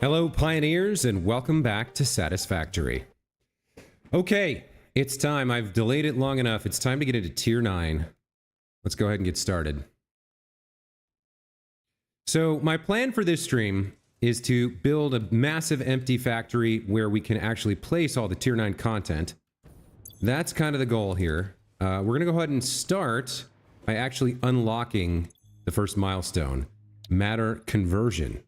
Hello, pioneers, and welcome back to Satisfactory. Okay, it's time. I've delayed it long enough. It's time to get into Tier 9. Let's go ahead and get started. So, my plan for this stream is to build a massive empty factory where we can actually place all the Tier 9 content. That's kind of the goal here. We're going to go ahead and start by actually unlocking the first milestone, matter conversion.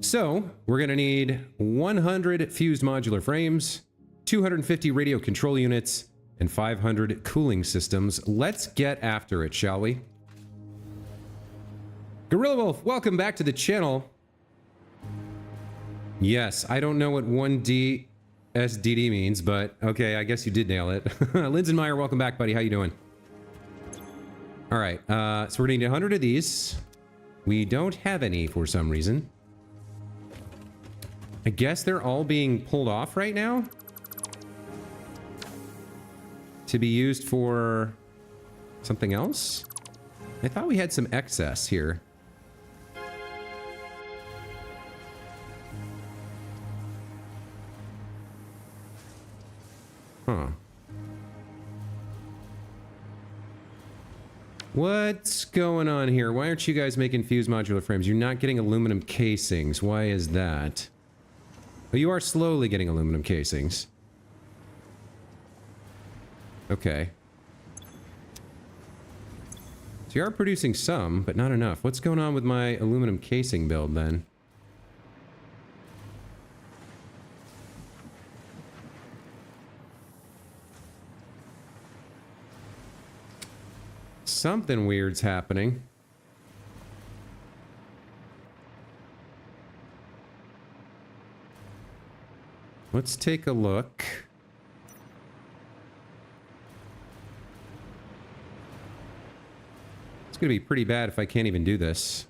So, we're going to need 100 fused modular frames, 250 radio control units, and 500 cooling systems. Let's get after it, shall we? Gorilla Wolf, welcome back to the channel. Yes, I don't know what 1D SDD means, but okay, I guess you did nail it. Linsenmeyer, welcome back, buddy. How you doing? All right, so we're going to need 100 of these. We don't have any for some reason. I guess they're all being pulled off right now to be used for something else. I thought we had some excess here. Huh. What's going on here? Why aren't you guys making fused modular frames? You're not getting aluminum casings. Why is that? Well, you are slowly getting aluminum casings. Okay. So you are producing some, but not enough. What's going on with my aluminum casing build then? Something weird's happening. Let's take a look. It's going to be pretty bad if I can't even do this.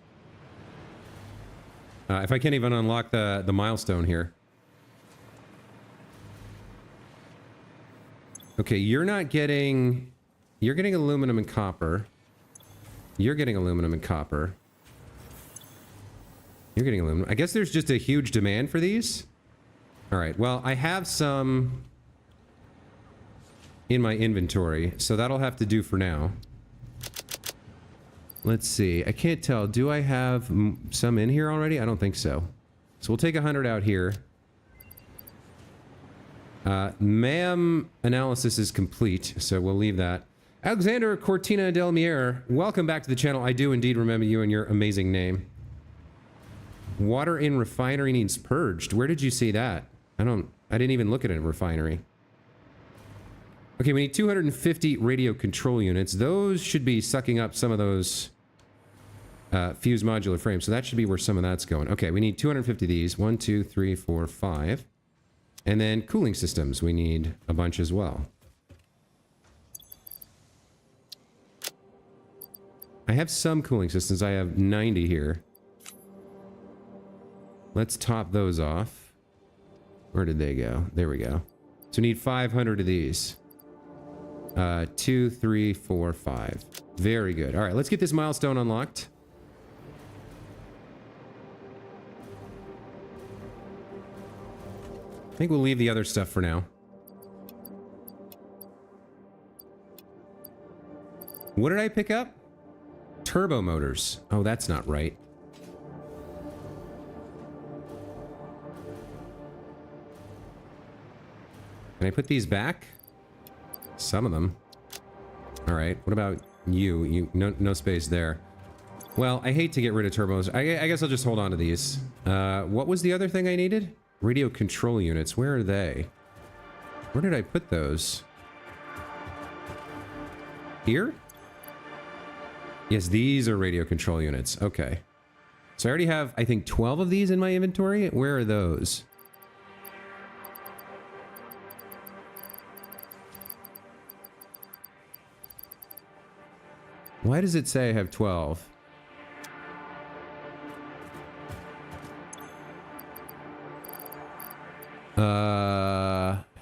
If I can't even unlock the milestone here. Okay, you're not getting... You're getting aluminum and copper. You're getting aluminum and copper. You're getting aluminum. I guess there's just a huge demand for these. All right, well, I have some in my inventory, so that'll have to do for now. Let's see. I can't tell. Do I have some in here already? I don't think so. So we'll take 100 out here. MAM analysis is complete, so we'll leave that. Alexander Cortina Delmier, welcome back to the channel. I do indeed remember you and your amazing name. Water in refinery needs purged. Where did you see that? I didn't even look at a refinery. Okay, we need 250 radio control units. Those should be sucking up some of those fused modular frames. So that should be where some of that's going. Okay, we need 250 of these. 1, 2, 3, 4, 5. And then cooling systems. We need a bunch as well. I have some cooling systems. I have 90 here. Let's top those off. Where did they go? There we go. So we need 500 of these. 2, 3, 4, 5. Very good. All right, let's get this milestone unlocked. I think we'll leave the other stuff for now. What did I pick up? Turbo motors. Oh, that's not right. Can I put these back? Some of them. All right. What about you? No space there. Well, I hate to get rid of turbos. I guess I'll just hold on to these. What was the other thing I needed? Radio control units. Where are they? Where did I put those? Here? Yes, these are radio control units. Okay. So I already have, I think, 12 of these in my inventory. Where are those? Why does it say I have 12?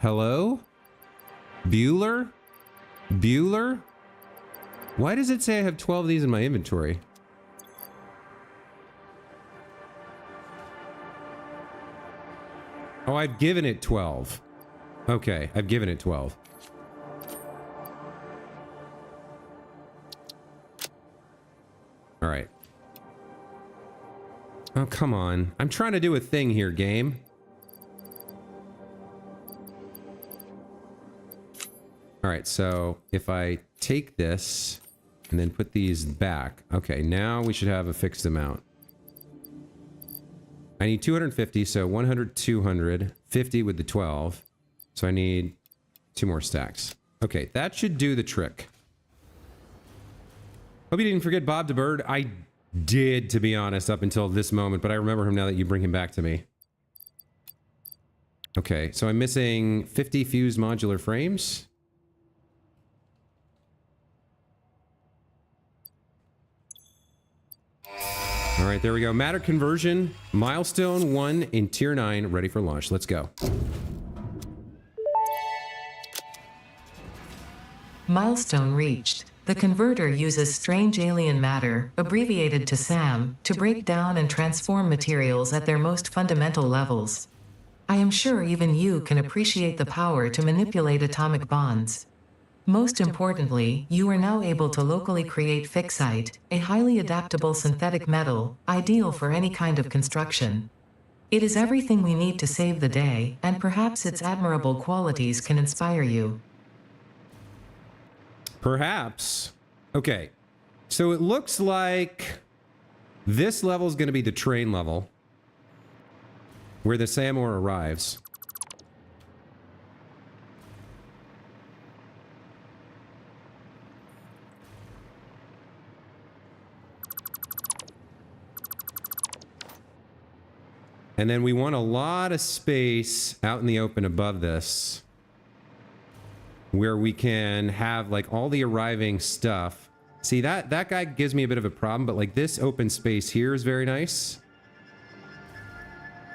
Hello? Bueller? Bueller? Why does it say I have 12 of these in my inventory? Oh, I've given it 12. Okay, I've given it 12. All right. Oh, come on. I'm trying to do a thing here, game. All right, so if I take this and then put these back. Okay, now we should have a fixed amount. I need 250, so 100, 200, 50 with the 12. So I need 2 more stacks. Okay, that should do the trick. Hope you didn't forget Bob the Bird. I did, to be honest, up until this moment, but I remember him now that you bring him back to me. Okay, so I'm missing 50 fused modular frames. All right, there we go. Matter conversion, milestone 1 in tier 9, ready for launch. Let's go. Milestone reached. The converter uses strange alien matter, abbreviated to SAM, to break down and transform materials at their most fundamental levels. I am sure even you can appreciate the power to manipulate atomic bonds. Most importantly, you are now able to locally create FICSIT, a highly adaptable synthetic metal, ideal for any kind of construction. It is everything we need to save the day, and perhaps its admirable qualities can inspire you. Perhaps. Okay. So it looks like this level is going to be the train level where the SAM ore arrives. And then we want a lot of space out in the open above this where we can have like all the arriving stuff. See, that guy gives me a bit of a problem, but like this open space here is very nice.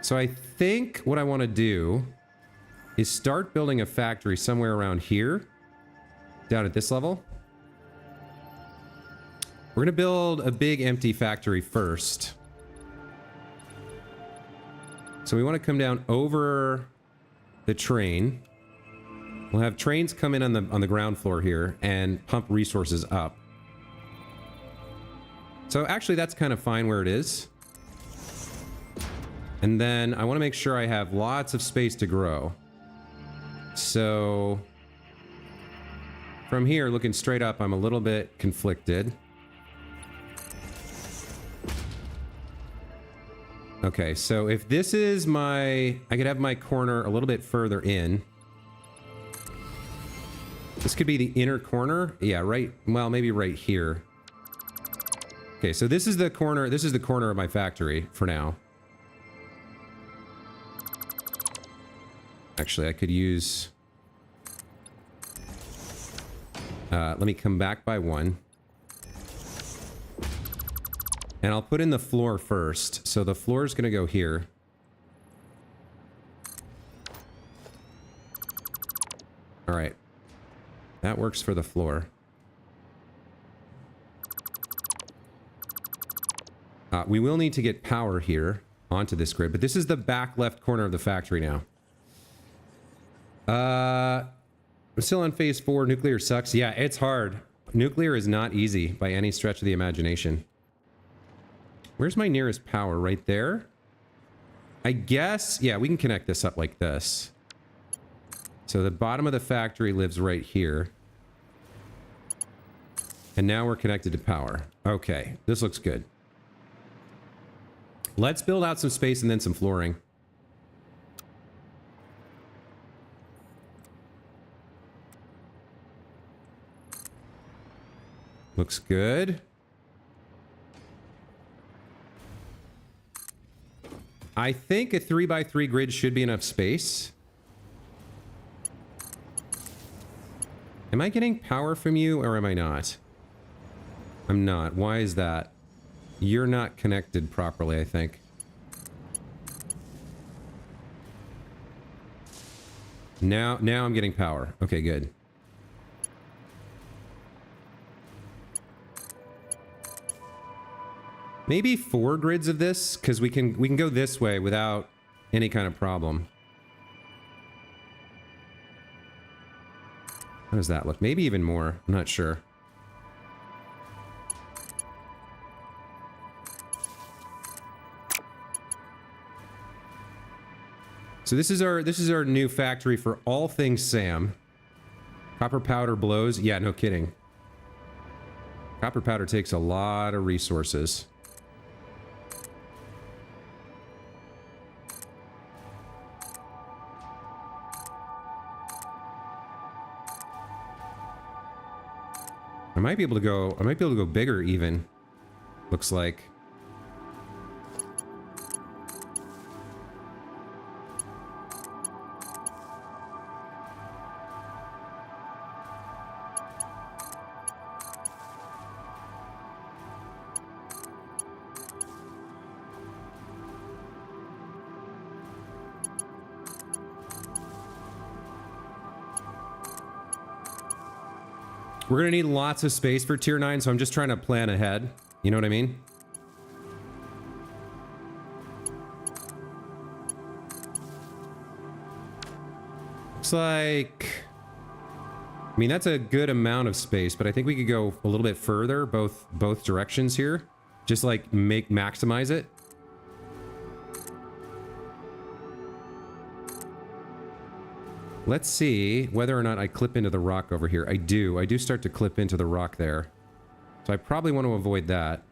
So I think what I want to do is start building a factory somewhere around here, down at this level. We're going to build a big empty factory first. So we want to come down over the train. We'll have trains come in on the ground floor here and pump resources up. So actually that's kind of fine where it is. And then I want to make sure I have lots of space to grow. So from here, looking straight up, I'm a little bit conflicted. Okay, so if this is I could have my corner a little bit further in. This could be the inner corner. Yeah, right. Well, maybe right here. Okay, so this is the corner of my factory for now. Actually, I could use... let me come back by 1. And I'll put in the floor first. So the floor is going to go here. All right. That works for the floor. We will need to get power here onto this grid, but this is the back left corner of the factory now. I'm still on phase 4. Nuclear sucks. Yeah, it's hard. Nuclear is not easy by any stretch of the imagination. Where's my nearest power? Right there? I guess, yeah, we can connect this up like this. So the bottom of the factory lives right here. And now we're connected to power. Okay, this looks good. Let's build out some space and then some flooring. Looks good. I think a 3x3 grid should be enough space. Am I getting power from you or am I not? I'm not. Why is that? You're not connected properly, I think. Now I'm getting power. Okay, good. Maybe 4 grids of this, because we can go this way without any kind of problem. How does that look? Maybe even more. I'm not sure. So this is our new factory for all things Sam. Copper powder blows. Yeah, no kidding. Copper powder takes a lot of resources. I might be able to go bigger even. Looks like. We're gonna need lots of space for tier 9, so I'm just trying to plan ahead. You know what I mean? Looks like... I mean, that's a good amount of space, but I think we could go a little bit further, both directions here. Just like maximize it. Let's see whether or not I clip into the rock over here. I do start to clip into the rock there. So I probably want to avoid that.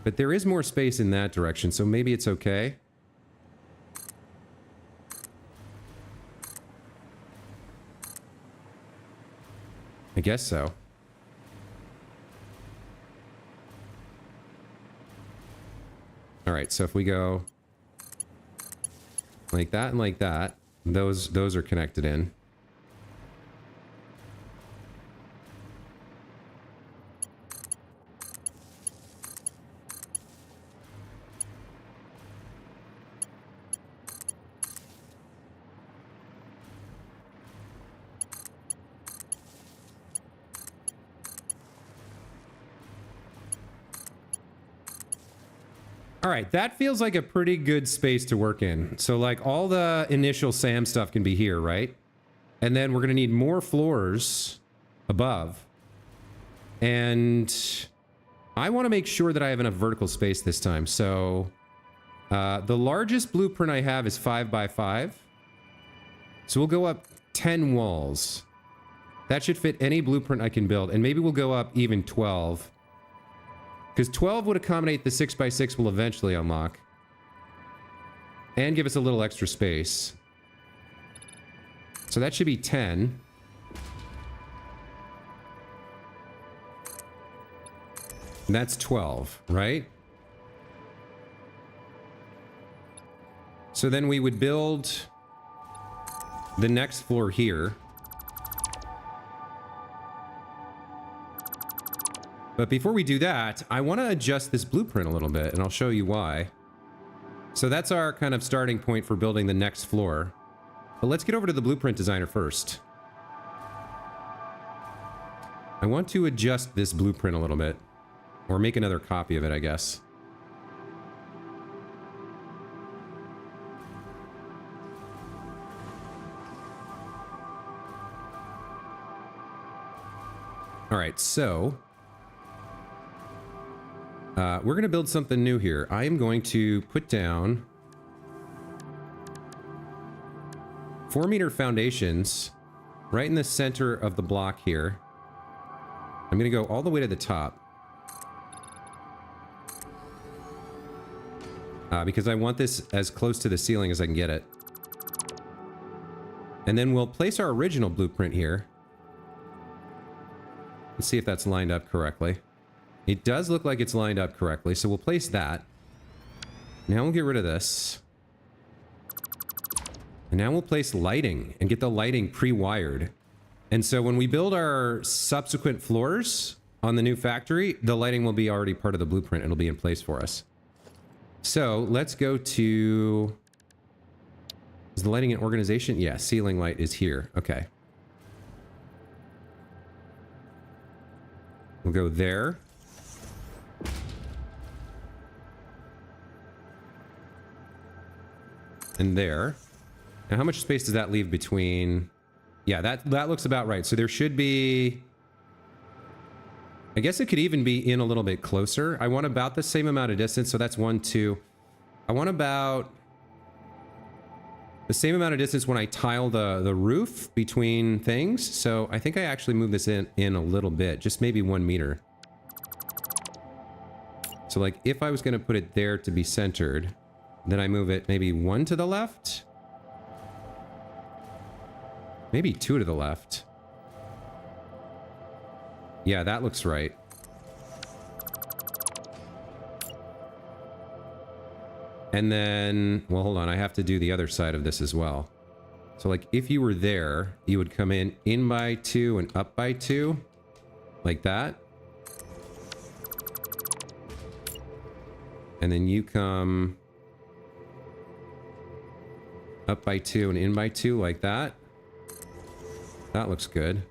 But there is more space in that direction, so maybe it's okay. I guess so. All right, so if we go like that and like that, those are connected in. All right, that feels like a pretty good space to work in. So like all the initial SAM stuff can be here, right? And then we're gonna need more floors above. And I wanna make sure that I have enough vertical space this time. So the largest blueprint I have is 5 by 5. So we'll go up 10 walls. That should fit any blueprint I can build. And maybe we'll go up even 12. Because 12 would accommodate the 6 by 6 we'll eventually unlock. And give us a little extra space. So that should be 10. And that's 12, right? So then we would build the next floor here. But before we do that, I want to adjust this blueprint a little bit, and I'll show you why. So that's our kind of starting point for building the next floor. But let's get over to the blueprint designer first. I want to adjust this blueprint a little bit. Or make another copy of it, I guess. All right, so... we're going to build something new here. I am going to put down 4-meter foundations right in the center of the block here. I'm going to go all the way to the top. Because I want this as close to the ceiling as I can get it. And then we'll place our original blueprint here. Let's see if that's lined up correctly. It does look like it's lined up correctly, so we'll place that. Now we'll get rid of this. And now we'll place lighting and get the lighting pre-wired. And so when we build our subsequent floors on the new factory, the lighting will be already part of the blueprint. It'll be in place for us. So let's go to... Is the lighting and organization? Yeah, ceiling light is here. Okay. We'll go there. And there. Now, how much space does that leave between Yeah, that looks about right. So there should be... I guess it could even be in a little bit closer. I want about the same amount of distance. So that's 1, 2. I want about the same amount of distance when I tile the roof between things. So I think I actually move this in a little bit, just maybe 1 meter. So like if I was going to put it there to be centered, then I move it maybe 1 to the left. Maybe 2 to the left. Yeah, that looks right. And then, well, hold on. I have to do the other side of this as well. So like if you were there, you would come in by 2 and up by 2. Like that. And then you come up by 2 and in by 2 like that. That looks good.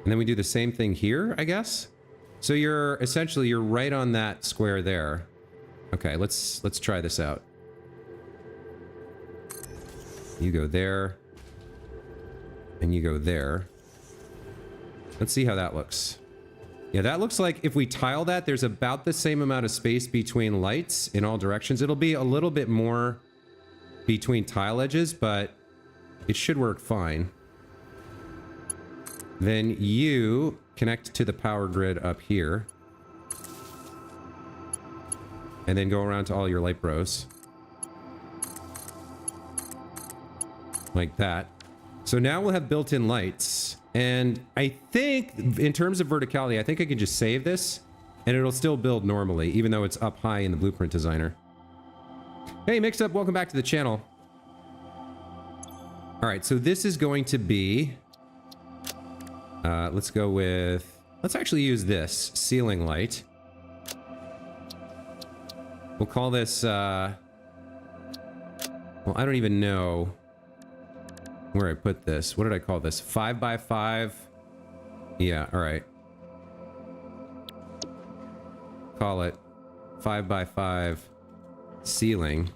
And then we do the same thing here, I guess. So you're essentially right on that square there. Okay, let's try this out. You go there. And you go there. Let's see how that looks. Yeah, that looks like if we tile that, there's about the same amount of space between lights in all directions. It'll be a little bit more between tile edges, but it should work fine. Then you connect to the power grid up here. And then go around to all your light bros. Like that. So now we'll have built-in lights. And I think, in terms of verticality, I think I can just save this. And it'll still build normally, even though it's up high in the Blueprint Designer. Hey, Mixed Up, welcome back to the channel. Alright, so this is going to be... let's go with... Let's actually use this ceiling light. We'll call this, well, I don't even know where I put this. What did I call this? 5 by 5? Yeah, alright. Call it 5 by 5 ceiling.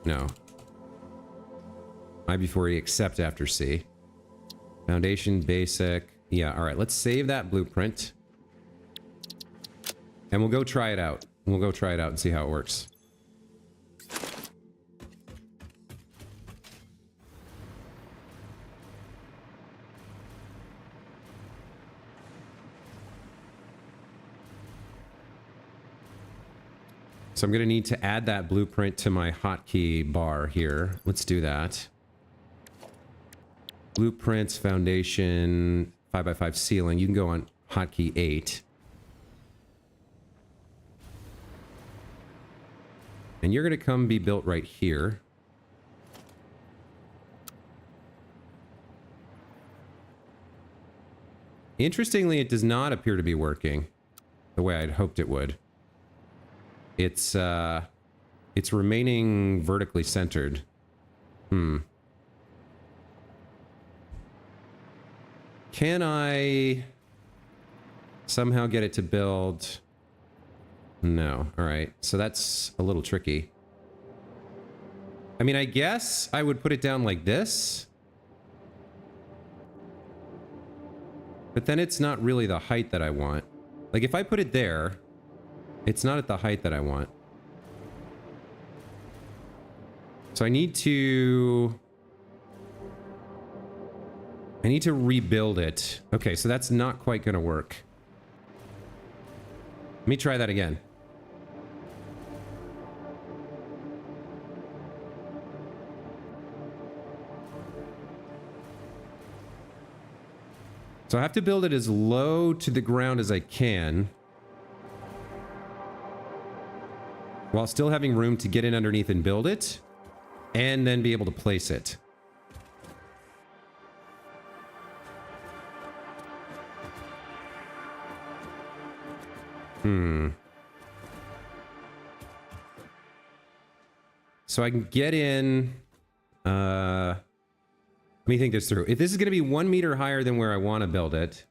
No. I before E except after C. Foundation, basic. Yeah, alright. Let's save that blueprint. And we'll go try it out. We'll go try it out and see how it works. So I'm going to need to add that blueprint to my hotkey bar here. Let's do that. Blueprints, foundation, 5 by 5 ceiling. You can go on hotkey 8. And you're going to come be built right here. Interestingly, it does not appear to be working the way I'd hoped it would. It's remaining vertically centered. Can I somehow get it to build? No. All right. So that's a little tricky. I mean, I guess I would put it down like this. But then it's not really the height that I want. Like if I put it there, it's not at the height that I want. So I need to rebuild it. Okay, so that's not quite going to work. Let me try that again. So I have to build it as low to the ground as I can, while still having room to get in underneath and build it, and then be able to place it. So I can get in... let me think this through. If this is going to be 1 meter higher than where I want to build it...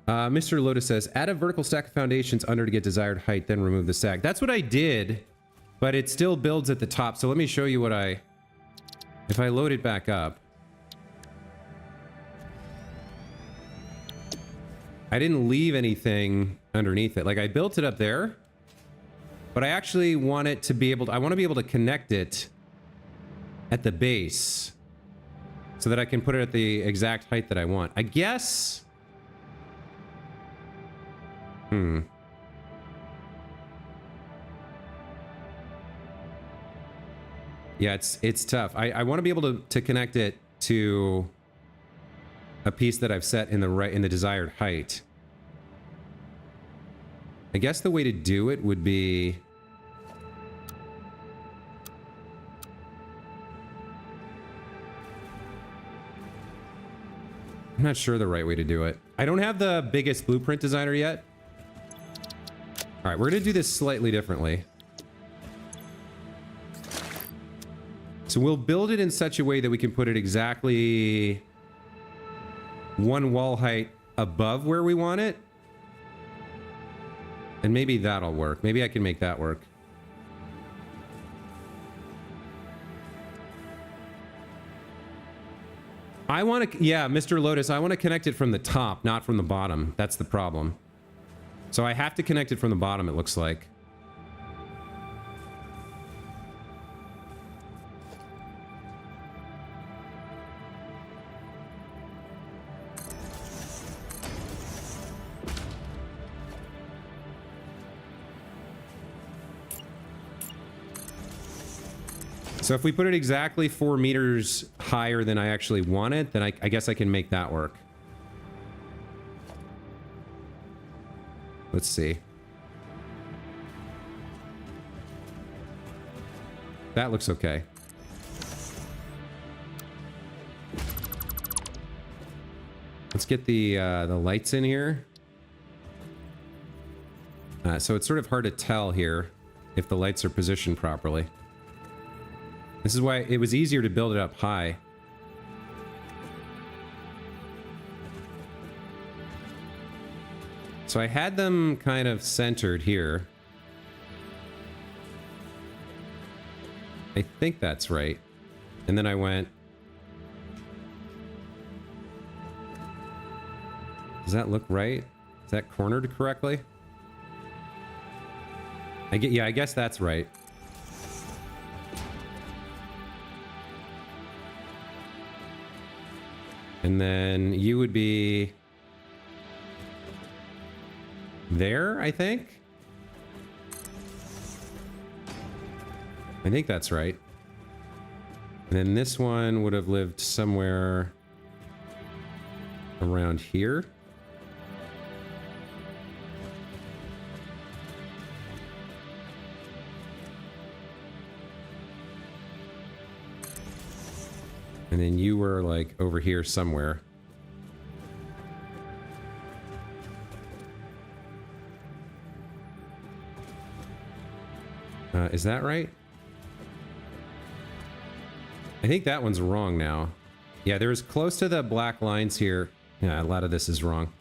Mr. Lotus says, add a vertical stack of foundations under to get desired height, then remove the stack. That's what I did, but it still builds at the top. So let me show you what if I load it back up. I didn't leave anything underneath it. Like, I built it up there, but I actually want it to be able to, I want to be able to connect it at the base so that I can put it at the exact height that I want. I guess... Yeah, it's tough. I want to be able to connect it to a piece that I've set in the desired height. I guess the way to do it would be... I'm not sure the right way to do it. I don't have the biggest blueprint designer yet. All right, we're going to do this slightly differently. So we'll build it in such a way that we can put it exactly one wall height above where we want it. And maybe that'll work. Maybe I can make that work. I want to, yeah, Mr. Lotus, I want to connect it from the top, not from the bottom. That's the problem. So I have to connect it from the bottom, it looks like. So if we put it exactly 4 meters higher than I actually want it, then I guess I can make that work. Let's see. That looks okay. Let's get the lights in here. So it's sort of hard to tell here if the lights are positioned properly. This is why it was easier to build it up high. So I had them kind of centered here. I think that's right. And then I went... Does that look right? Is that cornered correctly? Yeah, I guess that's right. And then you would be there, I think. I think that's right. And then this one would have lived somewhere around here. And then you were like over here somewhere. Is that right? I think that one's wrong now. Yeah, there's close to the black lines here. Yeah, a lot of this is wrong.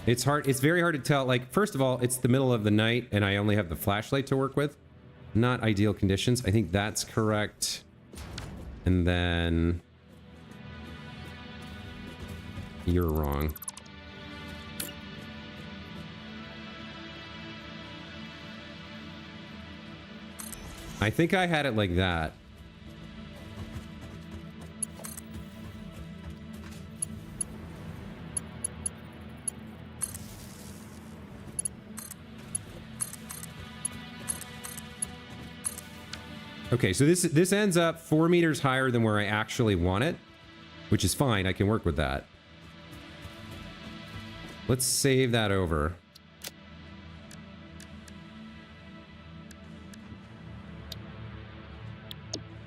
It's hard. It's very hard to tell. Like, first of all, it's the middle of the night and I only have the flashlight to work with. Not ideal conditions. I think that's correct. And then you're wrong. I think I had it like that. Okay, so this ends up 4 meters higher than where I actually want it, which is fine. I can work with that. Let's save that over.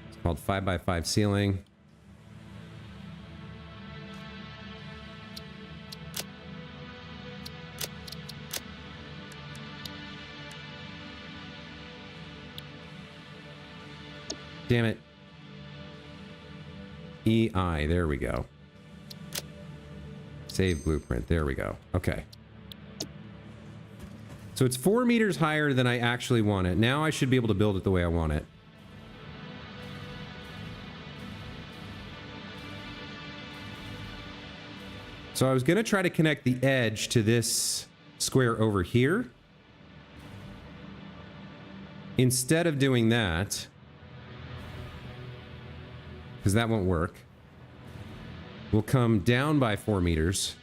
It's called 5x5 ceiling. Damn it. EI, there we go. Save blueprint. There we go. Okay. So it's 4 meters higher than I actually want it. Now I should be able to build it the way I want it. So I was going to try to connect the edge to this square over here. Instead of doing that, because that won't work, we'll come down by 4 meters.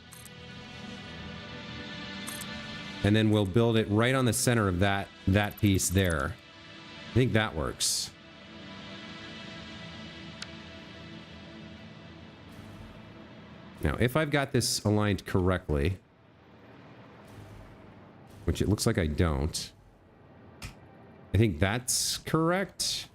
And then we'll build it right on the center of that piece there. I think that works. Now, if I've got this aligned correctly, which it looks like I don't, I think that's correct.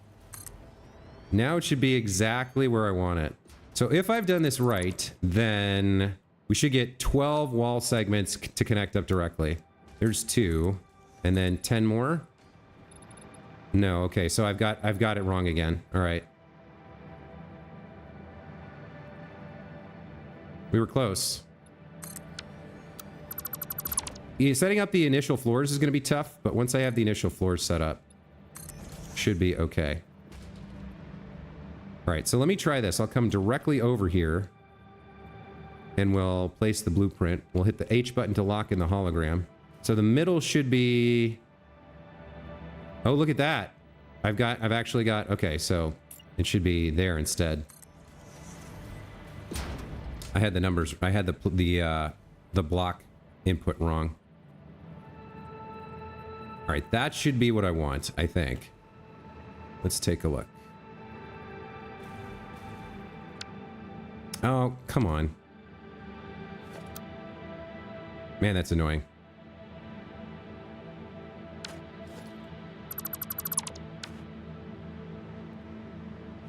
Now it should be exactly where I want it. So if I've done this right, then we should get 12 wall segments to connect up directly. There's 2, and then 10 more. No, okay, so I've got it wrong again. All right. We were close. Yeah, setting up the initial floors is going to be tough, but once I have the initial floors set up, should be okay. All right, so let me try this. I'll come directly over here, and we'll place the blueprint. We'll hit the H button to lock in the hologram. So the middle should be... Oh, look at that. I've actually got... Okay, so it should be there instead. I had the numbers... I had the block input wrong. All right, that should be what I want, I think. Let's take a look. Oh, come on. Man, that's annoying.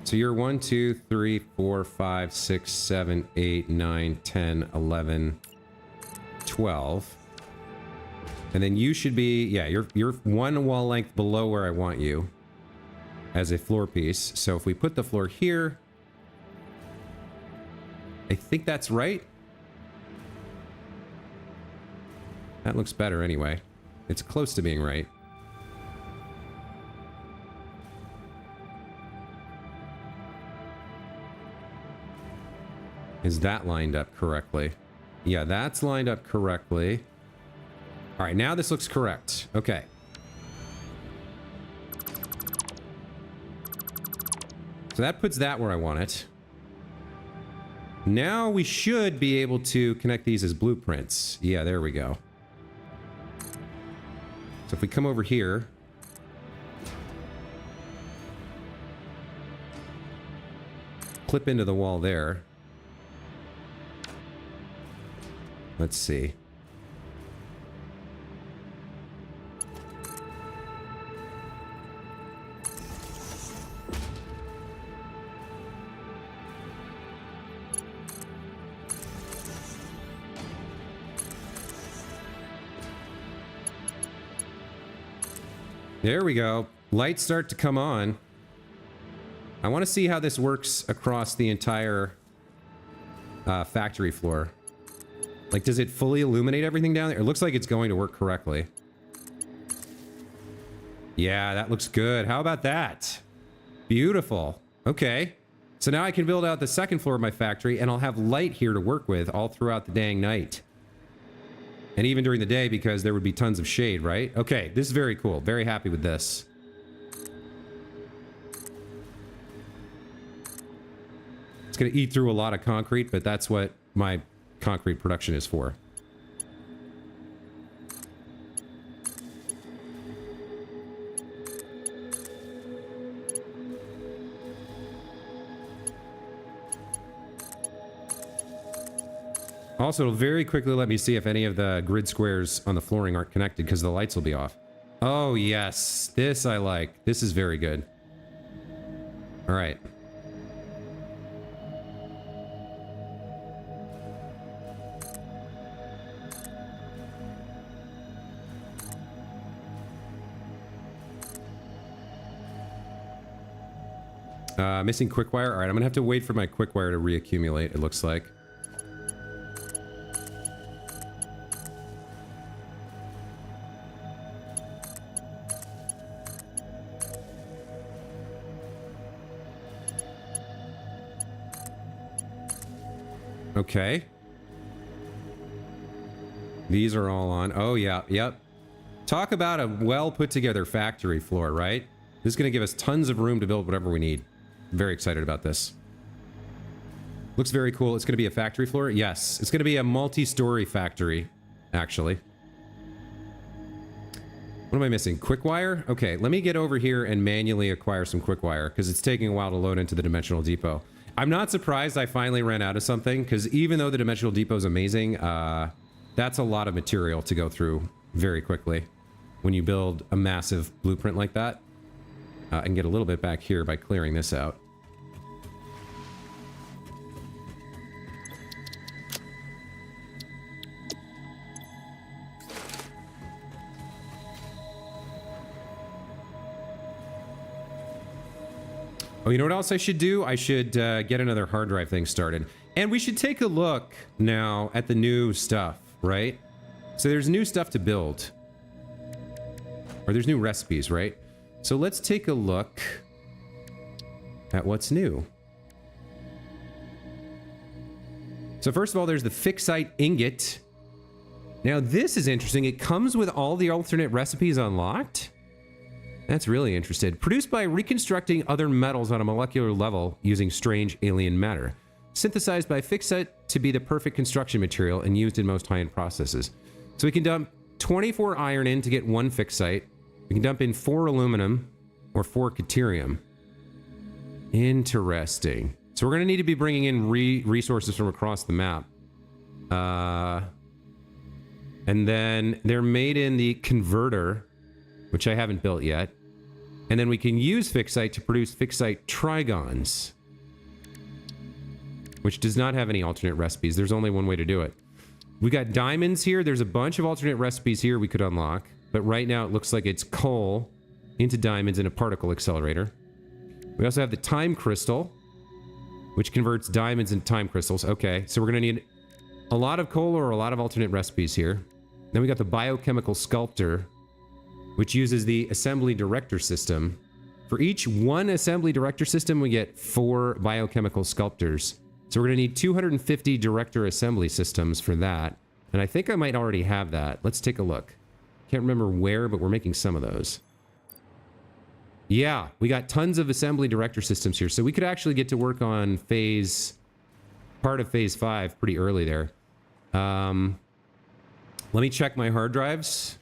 So you're 1, 2, 3, 4, 5, 6, 7, 8, 9, 10, 11, 12. And then you should be, yeah, you're 1 wall length below where I want you as a floor piece. So if we put the floor here, I think that's right. That looks better anyway. It's close to being right. Is that lined up correctly? Yeah, that's lined up correctly. All right, now this looks correct. Okay. So that puts that where I want it. Now we should be able to connect these as blueprints. Yeah, there we go. So if we come over here, clip into the wall there. Let's see. There we go. Lights start to come on. I want to see how this works across the entire factory floor. Like, does it fully illuminate everything down there? It looks like it's going to work correctly. Yeah, that looks good. How about that? Beautiful. Okay. So now I can build out the second floor of my factory, and I'll have light here to work with all throughout the dang night. And even during the day, because there would be tons of shade, right? Okay, this is very cool. Very happy with this. It's going to eat through a lot of concrete, but that's what my concrete production is for. Also, it'll very quickly let me see if any of the grid squares on the flooring aren't connected because the lights will be off. Oh, yes. This I like. This is very good. All right. Missing quick wire. All right, I'm going to have to wait for my quick wire to reaccumulate, it looks like. Okay. These are all on. Oh, yeah. Yep. Talk about a well put together factory floor, right? This is going to give us tons of room to build whatever we need. Very excited about this. Looks very cool. It's going to be a factory floor. Yes. It's going to be a multi-story factory, actually. What am I missing? Quick wire? Okay, let me get over here and manually acquire some quick wire because it's taking a while to load into the dimensional depot. I'm not surprised I finally ran out of something because even though the dimensional depot is amazing, that's a lot of material to go through very quickly when you build a massive blueprint like that. I can get a little bit back here by clearing this out. Oh, you know what else I should do? I should get another hard drive thing started. And we should take a look now at the new stuff, right? So there's new stuff to build. Or there's new recipes, right? So let's take a look at what's new. So first of all, there's the FICSIT ingot. Now this is interesting. It comes with all the alternate recipes unlocked. That's really interesting. Produced by reconstructing other metals on a molecular level using strange alien matter. Synthesized by FICSIT to be the perfect construction material and used in most high-end processes. So we can dump 24 iron in to get 1 FICSIT. We can dump in 4 aluminum or 4 deuterium. Interesting. So we're going to need to be bringing in resources from across the map. And then they're made in the converter, which I haven't built yet. And then we can use FICSIT to produce FICSIT trigons, which does not have any alternate recipes. There's only one way to do it. We got diamonds here. There's a bunch of alternate recipes here we could unlock. But right now it looks like it's coal into diamonds in a particle accelerator. We also have the time crystal, which converts diamonds into time crystals. Okay, so we're going to need a lot of coal or a lot of alternate recipes here. Then we got the biochemical sculptor, which uses the assembly director system. For each 1 assembly director system, we get 4 biochemical sculptors. So we're going to need 250 director assembly systems for that. And I think I might already have that. Let's take a look. Can't remember where, but we're making some of those. Yeah, we got tons of assembly director systems here. So we could actually get to work on part of phase 5 pretty early there. Let me check my hard drives.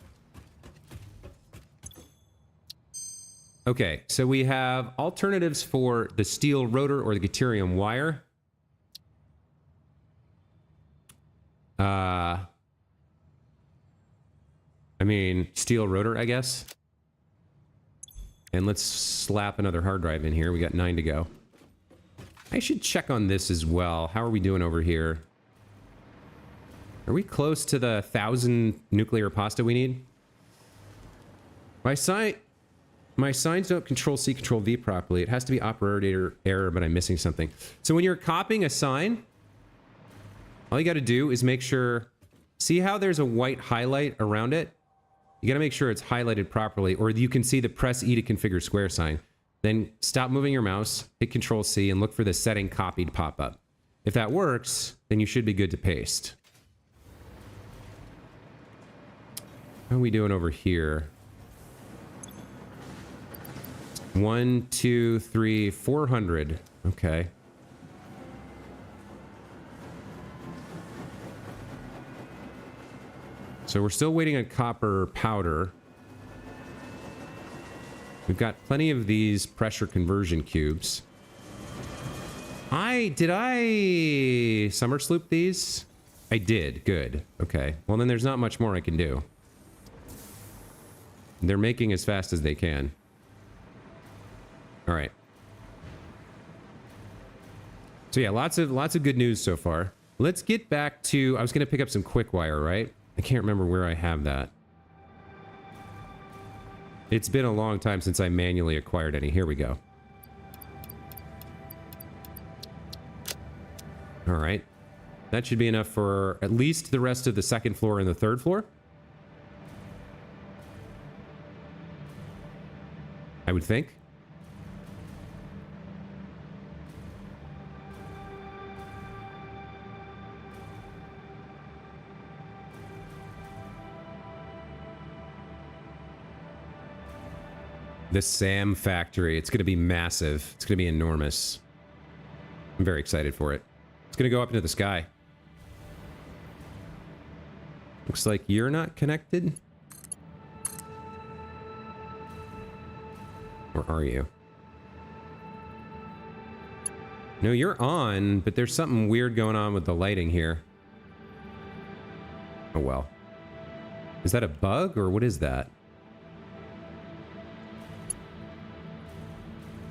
Okay, so we have alternatives for the steel rotor or the deuterium wire. I mean, steel rotor, I guess. And let's slap another hard drive in here. We got 9 to go. I should check on this as well. How are we doing over here? Are we close to the 1,000 nuclear pasta we need? My signs don't control C, control V properly. It has to be operator error, but I'm missing something. So when you're copying a sign, all you got to do is make sure... See how there's a white highlight around it? You got to make sure it's highlighted properly, or you can see the press E to configure square sign. Then stop moving your mouse, hit Control C, and look for the setting copied pop up. If that works, then you should be good to paste. How are we doing over here? 1, 2, 3, 400. Okay. So we're still waiting on copper powder. We've got plenty of these pressure conversion cubes. Did I summer sloop these? I did. Good. Okay. Well, then there's not much more I can do. They're making as fast as they can. All right. So yeah, lots of good news so far. Let's get back to... I was going to pick up some quick wire, right? I can't remember where I have that. It's been a long time since I manually acquired any. Here we go. All right. That should be enough for at least the rest of the second floor and the third floor. I would think. The SAM factory. It's going to be massive. It's going to be enormous. I'm very excited for it. It's going to go up into the sky. Looks like you're not connected. Or are you? No, you're on, but there's something weird going on with the lighting here. Oh well. Is that a bug or what is that?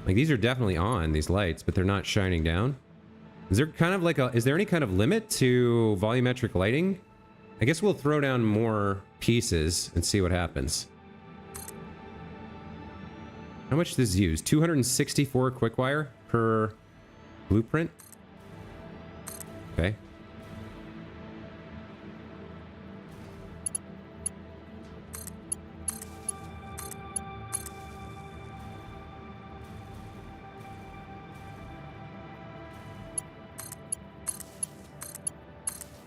Like these are definitely on, these lights, but they're not shining down. Is there kind of like a, is there any kind of limit to volumetric lighting? I guess we'll throw down more pieces and see what happens. How much does this use? 264 quick wire per blueprint? Okay.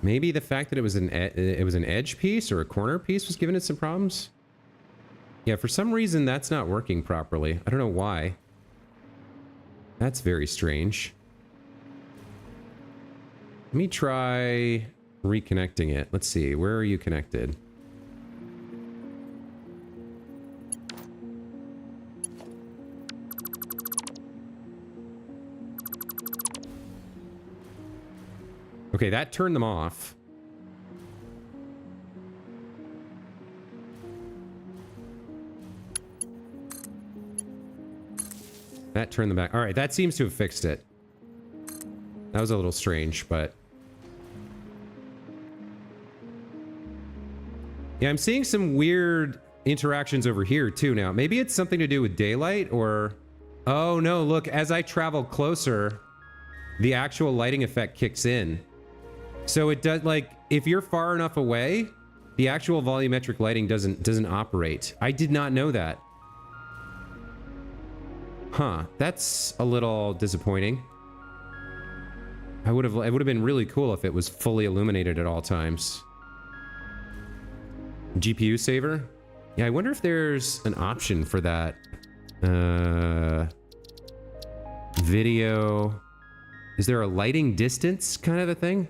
Maybe the fact that it was an edge piece or a corner piece was giving it some problems. Yeah, for some reason that's not working properly. I don't know why. That's very strange. Let me try reconnecting it. Let's see, where are you connected? Okay, that turned them off. That turned them back. All right, that seems to have fixed it. That was a little strange, but... yeah, I'm seeing some weird interactions over here, too, now. Maybe it's something to do with daylight, or... oh, no, look, as I travel closer, the actual lighting effect kicks in. So it does, like, if you're far enough away, the actual volumetric lighting doesn't operate. I did not know that. Huh, that's a little disappointing. It would have been really cool if it was fully illuminated at all times. GPU saver? Yeah, I wonder if there's an option for that. Video. Is there a lighting distance kind of a thing?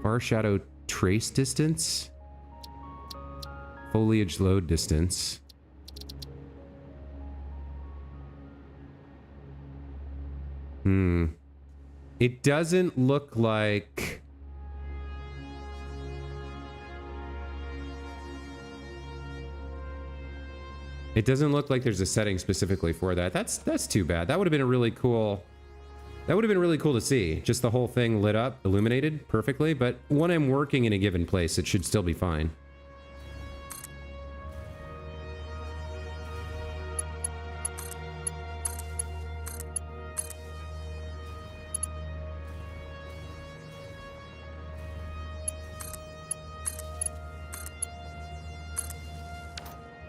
Far shadow trace distance? Foliage load distance. It doesn't look like... it doesn't look like there's a setting specifically for that. That's too bad. That would have been a really cool... that would have been really cool to see. Just the whole thing lit up, illuminated perfectly. But when I'm working in a given place, it should still be fine.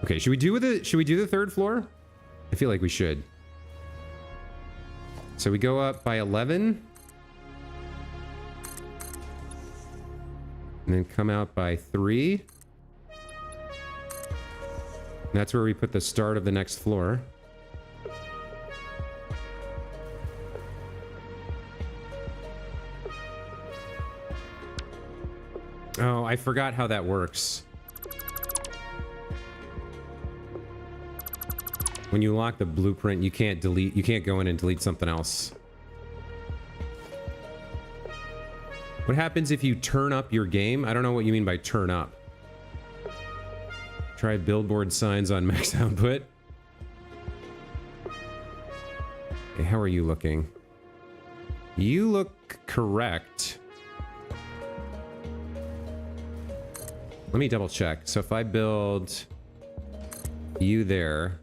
Okay, should we do the third floor? I feel like we should. So we go up by 11. And then come out by 3. And that's where we put the start of the next floor. Oh, I forgot how that works. When you lock the blueprint, you can't go in and delete something else. What happens if you turn up your game? I don't know what you mean by turn up. Try billboard signs on max output. Okay, how are you looking? You look correct. Let me double check. So if I build you there...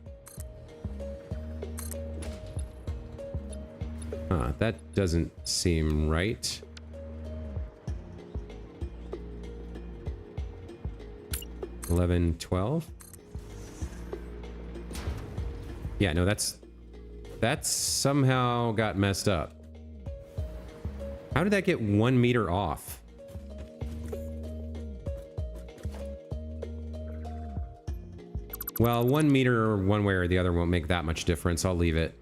huh, that doesn't seem right. $11, $12. Yeah, no, that's somehow got messed up. How did that get 1 meter off? Well, 1 meter one way or the other won't make that much difference. I'll leave it.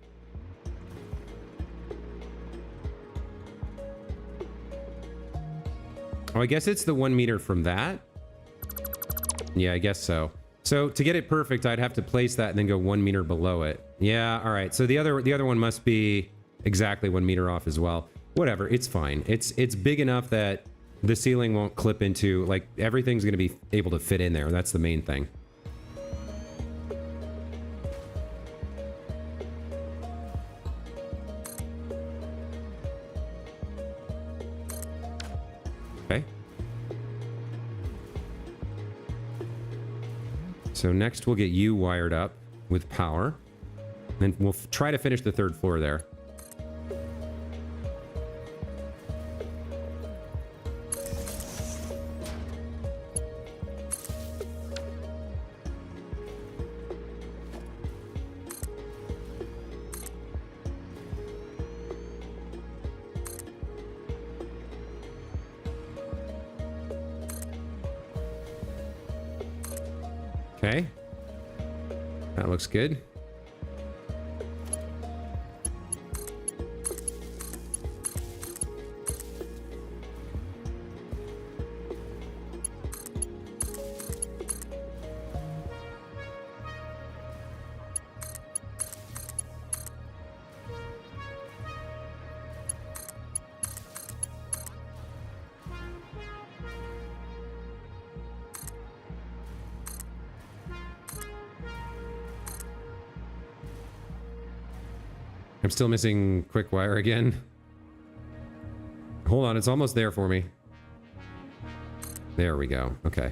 Oh, I guess it's the 1 meter from that. Yeah, I guess so. So to get it perfect, I'd have to place that and then go 1 meter below it. Yeah, all right. So the other one must be exactly 1 meter off as well. Whatever, it's fine. It's big enough that the ceiling won't clip into, like, everything's going to be able to fit in there. That's the main thing. Okay. So next we'll get you wired up with power. And we'll try to finish the 3rd floor there. Okay. That looks good. I'm still missing quick wire again. Hold on, it's almost there for me. There we go. Okay.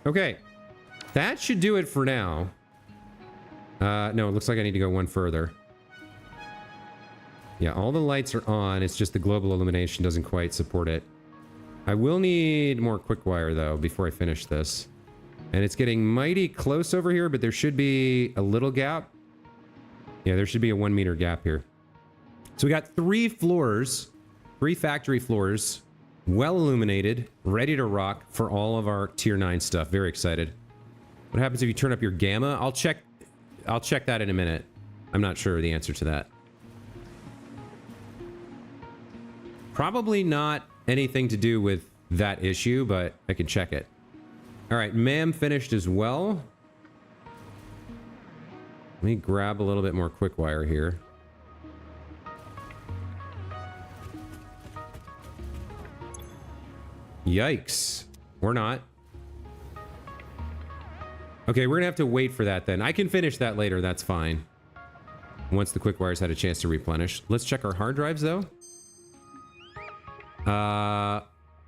Okay, that should do it for now. No, it looks like I need to go one further. Yeah, all the lights are on. It's just the global illumination doesn't quite support it. I will need more quick wire, though, before I finish this. And it's getting mighty close over here, but there should be a little gap. Yeah, there should be a 1 meter gap here. So we got 3 floors, 3 factory floors, well illuminated, ready to rock for all of our tier 9 stuff. Very excited. What happens if you turn up your gamma? I'll check that in a minute. I'm not sure the answer to that. Probably not anything to do with that issue, but I can check it. All right, ma'am finished as well. Let me grab a little bit more quick wire here. Yikes. Or not. Okay, we're gonna have to wait for that then. I can finish that later, that's fine. Once the quick wires had a chance to replenish. Let's check our hard drives though.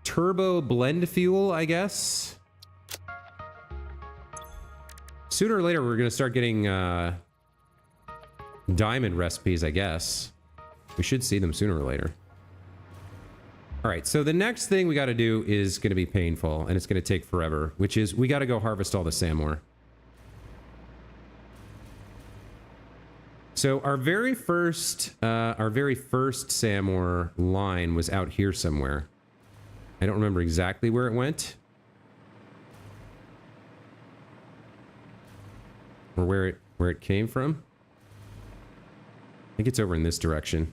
Turbo blend fuel, I guess. Sooner or later, we're gonna start getting diamond recipes, I guess. We should see them sooner or later. All right, so the next thing we got to do is going to be painful, and it's going to take forever, which is we got to go harvest all the sand ore. So our very first sand ore line was out here somewhere. I don't remember exactly where it went, or where it came from. I think it's over in this direction.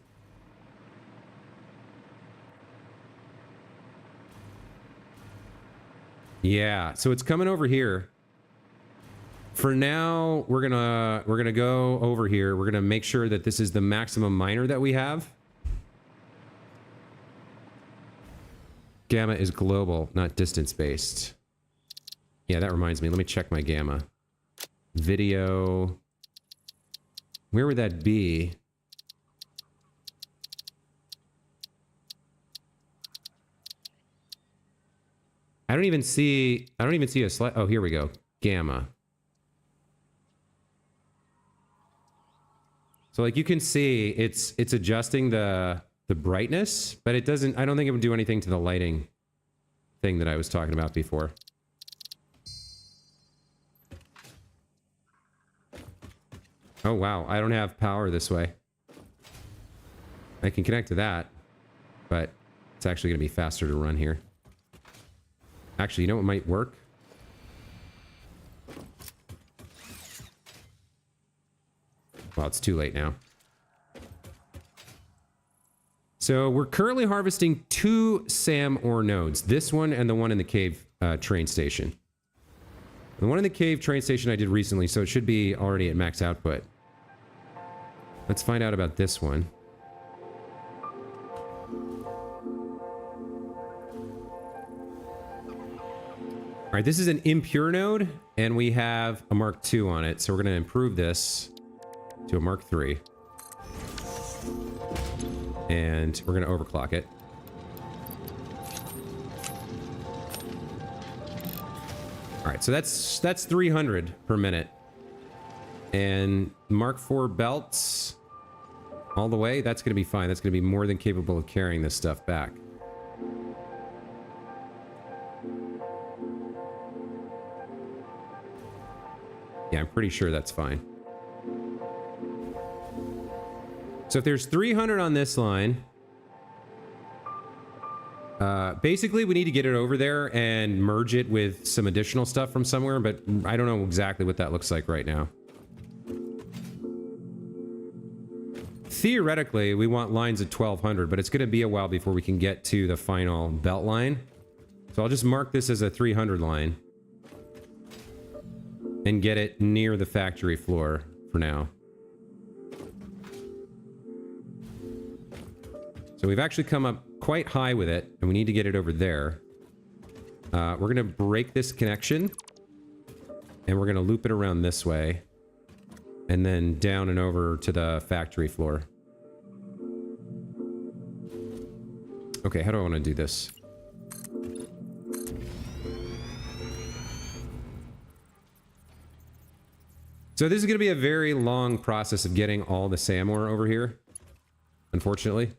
Yeah, so it's coming over here. For now, we're gonna go over here. We're gonna make sure that this is the maximum miner that we have. Gamma is global, not distance-based. Yeah, that reminds me. Let me check my gamma. Video. Where would that be? I don't even see a slide. Oh, here we go. Gamma. So like you can see it's adjusting the the brightness, but it doesn't, I don't think it would do anything to the lighting thing that I was talking about before. Oh wow, I don't have power this way. I can connect to that, but it's actually going to be faster to run here. Actually, you know what might work? Well, it's too late now. So we're currently harvesting 2 SAM ore nodes. This one and the one in the cave train station. The one in the cave train station I did recently, so it should be already at max output. Let's find out about this one. All right, this is an impure node, and we have a Mark II on it, so we're going to improve this to a Mark III. And we're going to overclock it. All right, so that's 300 per minute. And Mark IV belts all the way, that's going to be fine. That's going to be more than capable of carrying this stuff back. Yeah, I'm pretty sure that's fine. So if there's 300 on this line, basically we need to get it over there and merge it with some additional stuff from somewhere, but I don't know exactly what that looks like right now. Theoretically, we want lines at 1200, but it's going to be a while before we can get to the final belt line. So I'll just mark this as a 300 line and get it near the factory floor for now. So we've actually come up quite high with it, and we need to get it over there. We're going to break this connection, and we're going to loop it around this way, and then down and over to the factory floor. Okay, how do I want to do this? So this is going to be a very long process of getting all the SAM ore over here, unfortunately.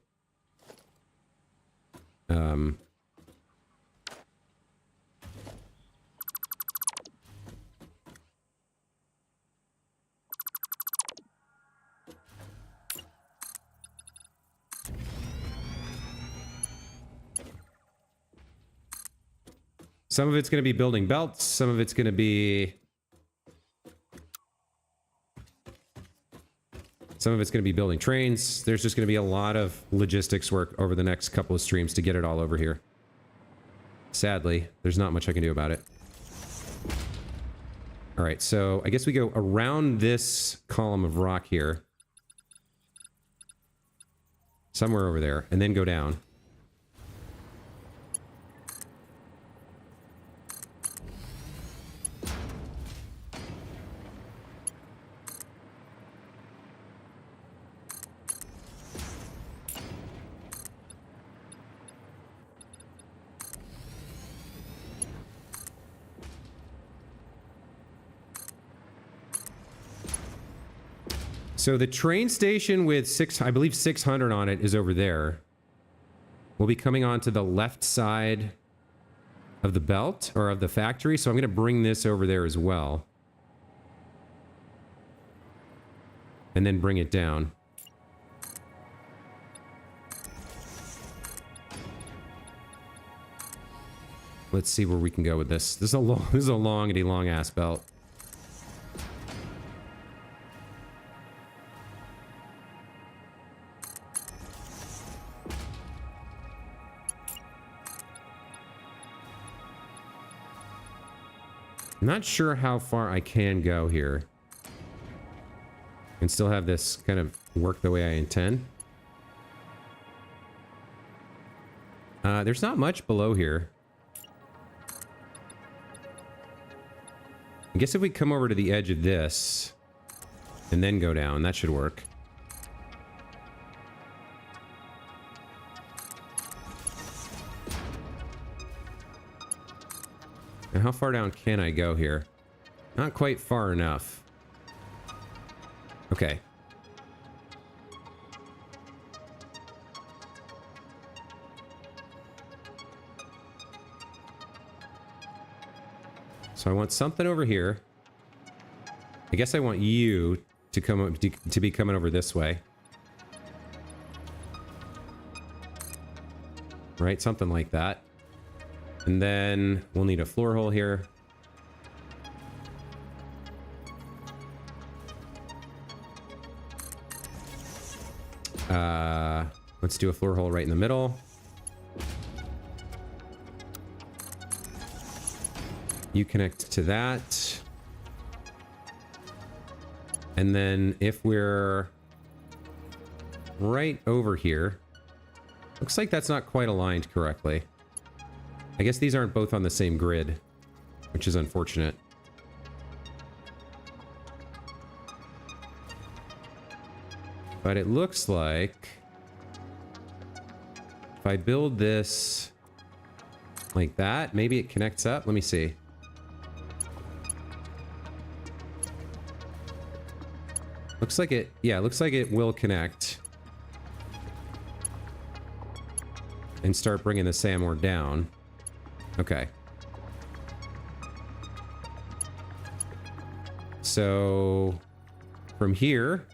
Some of it's going to be building belts, some of it's going to be... Some of it's going to be building trains. There's just going to be a lot of logistics work over the next couple of streams to get it all over here. Sadly, there's not much I can do about it. All right, so I guess we go around this column of rock here. Somewhere over there, and then go down. So the train station with I believe 600 on it is over there. We'll be coming onto the left side of the belt, or of the factory, so I'm going to bring this over there as well. And then bring it down. Let's see where we can go with this. This is a long ass belt. I'm not sure how far I can go here and still have this kind of work the way I intend. There's not much below here. I guess if we come over to the edge of this and then go down, that should work. Now, how far down can I go here? Not quite far enough. Okay. So I want something over here. I guess I want you to come to be coming over this way. Right, something like that. And then we'll need a floor hole here. Let's do a floor hole right in the middle. You connect to that. And then if we're right over here, looks like that's not quite aligned correctly. I guess these aren't both on the same grid, which is unfortunate. But it looks like if I build this like that, maybe it connects up. Let me see. Looks like it, yeah, looks like it will connect. And start bringing the sand ore down. Okay. So from here,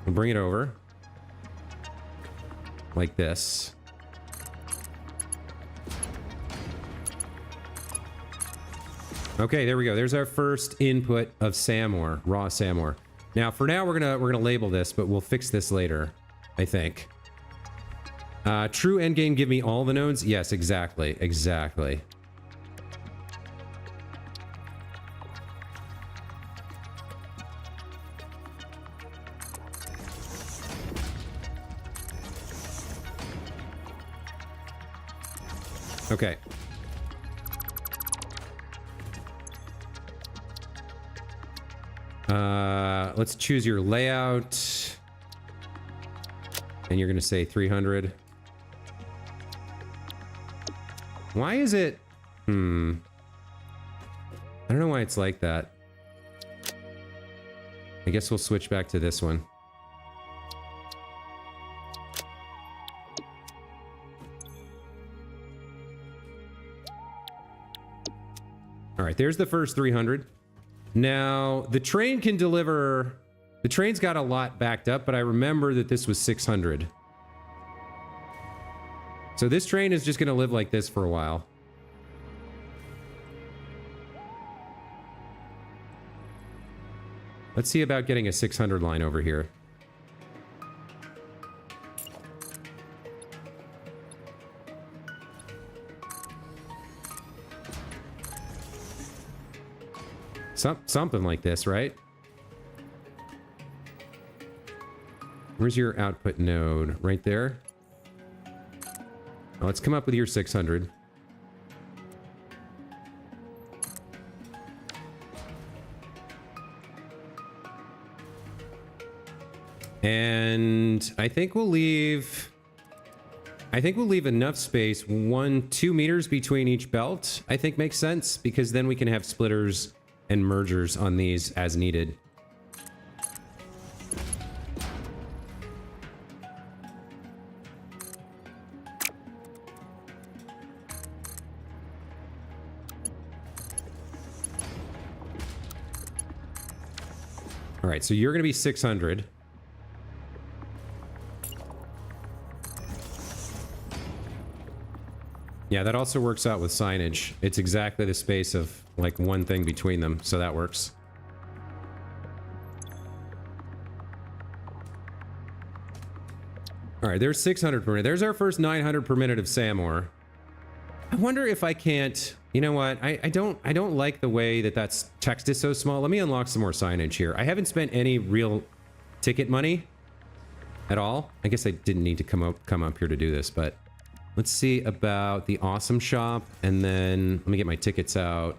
we'll bring it over like this. Okay, there we go. There's our first input of SAM ore, raw SAM ore. Now, for now, we're gonna label this, but we'll fix this later, I think. True endgame, give me all the nodes? Yes, exactly, exactly. Okay. Let's choose your layout. And you're going to say 300. Why is it? I don't know why it's like that. I guess we'll switch back to this one. All right, there's the first 300. Now, the train can deliver... The train's got a lot backed up, but I remember that this was 600. So this train is just going to live like this for a while. Let's see about getting a 600 line over here. Something like this, right? Where's your output node? Right there? Now let's come up with your 600. And I think we'll leave enough space, 2 meters between each belt. I think makes sense, because then we can have splitters and mergers on these as needed. All right, so you're going to be 600. Yeah, that also works out with signage. It's exactly the space of like one thing between them, so that works. All right, there's 600 per minute. There's our first 900 per minute of SAM ore. I wonder if I can't... You know what? I don't like the way that that's text is so small. Let me unlock some more signage here. I haven't spent any real ticket money at all. I guess I didn't need to come up here to do this, but let's see about the awesome shop, and then let me get my tickets out.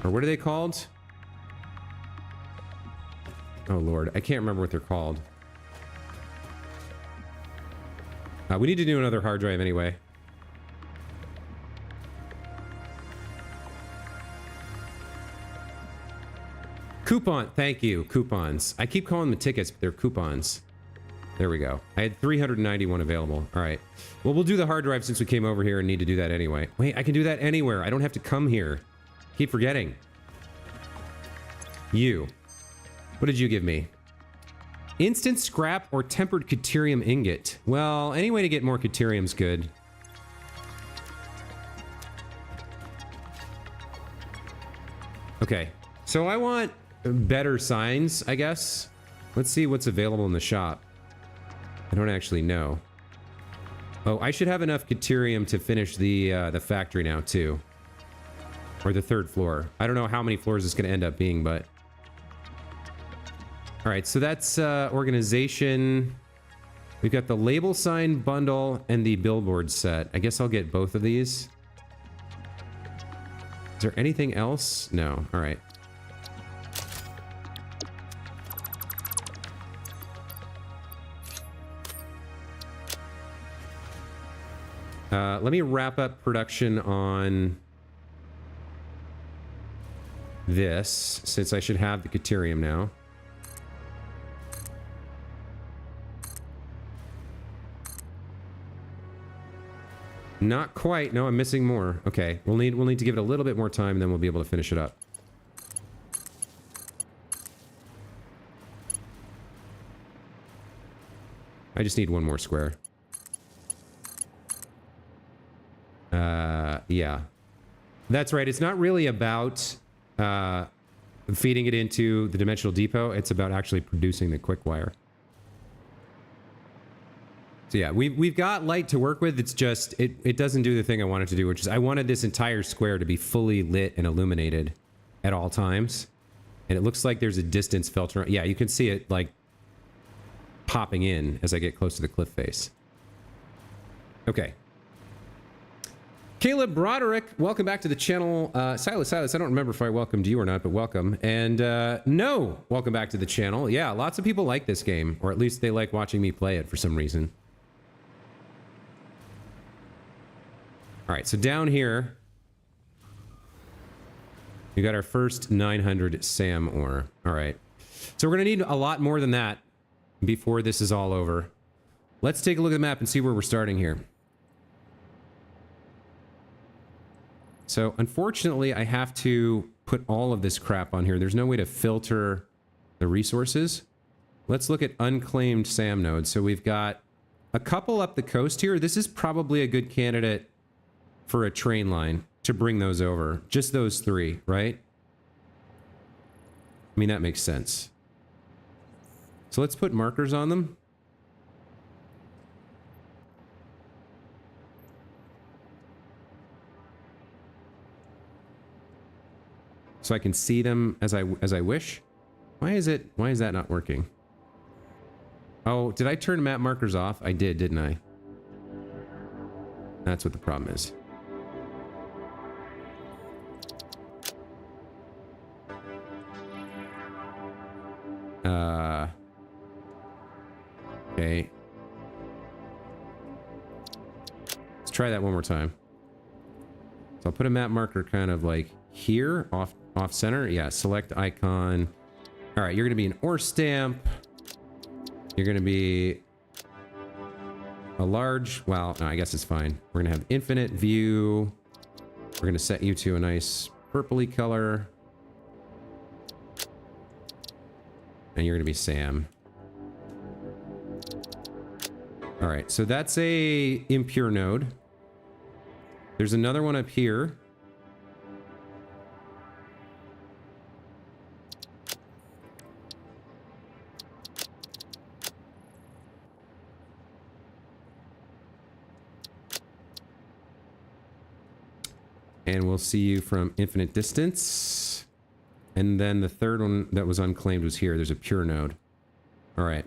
Or what are they called? Oh Lord, I can't remember what they're called. We need to do another hard drive anyway. Coupon, thank you, coupons. I keep calling them tickets, but they're coupons. There we go. I had 391 available. All right. Well, we'll do the hard drive since we came over here and need to do that anyway. Wait, I can do that anywhere. I don't have to come here. Keep forgetting. You. What did you give me? Instant scrap or tempered caterium ingot. Well, any way to get more caterium's good. Okay. So I want better signs, I guess. Let's see what's available in the shop. I don't actually know. Oh, I should have enough caterium to finish the factory now, too. Or the third floor. I don't know how many floors it's going to end up being, but... Alright, so that's organization. We've got the label sign bundle and the billboard set. I guess I'll get both of these. Is there anything else? No. Alright. Let me wrap up production on this, since I should have the caterium now. Not quite. No, I'm missing more. Okay, we'll need to give it a little bit more time, and then we'll be able to finish it up. I just need one more square. Yeah. That's right. It's not really about feeding it into the dimensional depot. It's about actually producing the quick wire. So yeah, we've got light to work with. It's just, it doesn't do the thing I wanted to do, which is I wanted this entire square to be fully lit and illuminated at all times. And it looks like there's a distance filter. Yeah, you can see it like popping in as I get close to the cliff face. Okay. Caleb Broderick, welcome back to the channel. Silas, I don't remember if I welcomed you or not, but welcome. And no, welcome back to the channel. Yeah, lots of people like this game, or at least they like watching me play it for some reason. All right, so down here, we got our first 900 SAM ore. All right, so we're gonna need a lot more than that before this is all over. Let's take a look at the map and see where we're starting here. So unfortunately, I have to put all of this crap on here. There's no way to filter the resources. Let's look at unclaimed SAM nodes. So we've got a couple up the coast here. This is probably a good candidate for a train line to bring those over. Just those three, right? I mean, that makes sense. So let's put markers on them. So I can see them as I wish. Why is that not working? Oh, did I turn map markers off? I did, didn't I? That's what the problem is. Okay. Let's try that one more time. So I'll put a map marker kind of like here, off center. Yeah, select icon. All right, you're going to be an ore stamp. You're going to be a large, well, no, I guess it's fine. We're going to have infinite view. We're going to set you to a nice purpley color. And you're going to be Sam. All right, so that's a impure node. There's another one up here. And we'll see you from infinite distance. And then the third one that was unclaimed was here. There's a pure node. All right.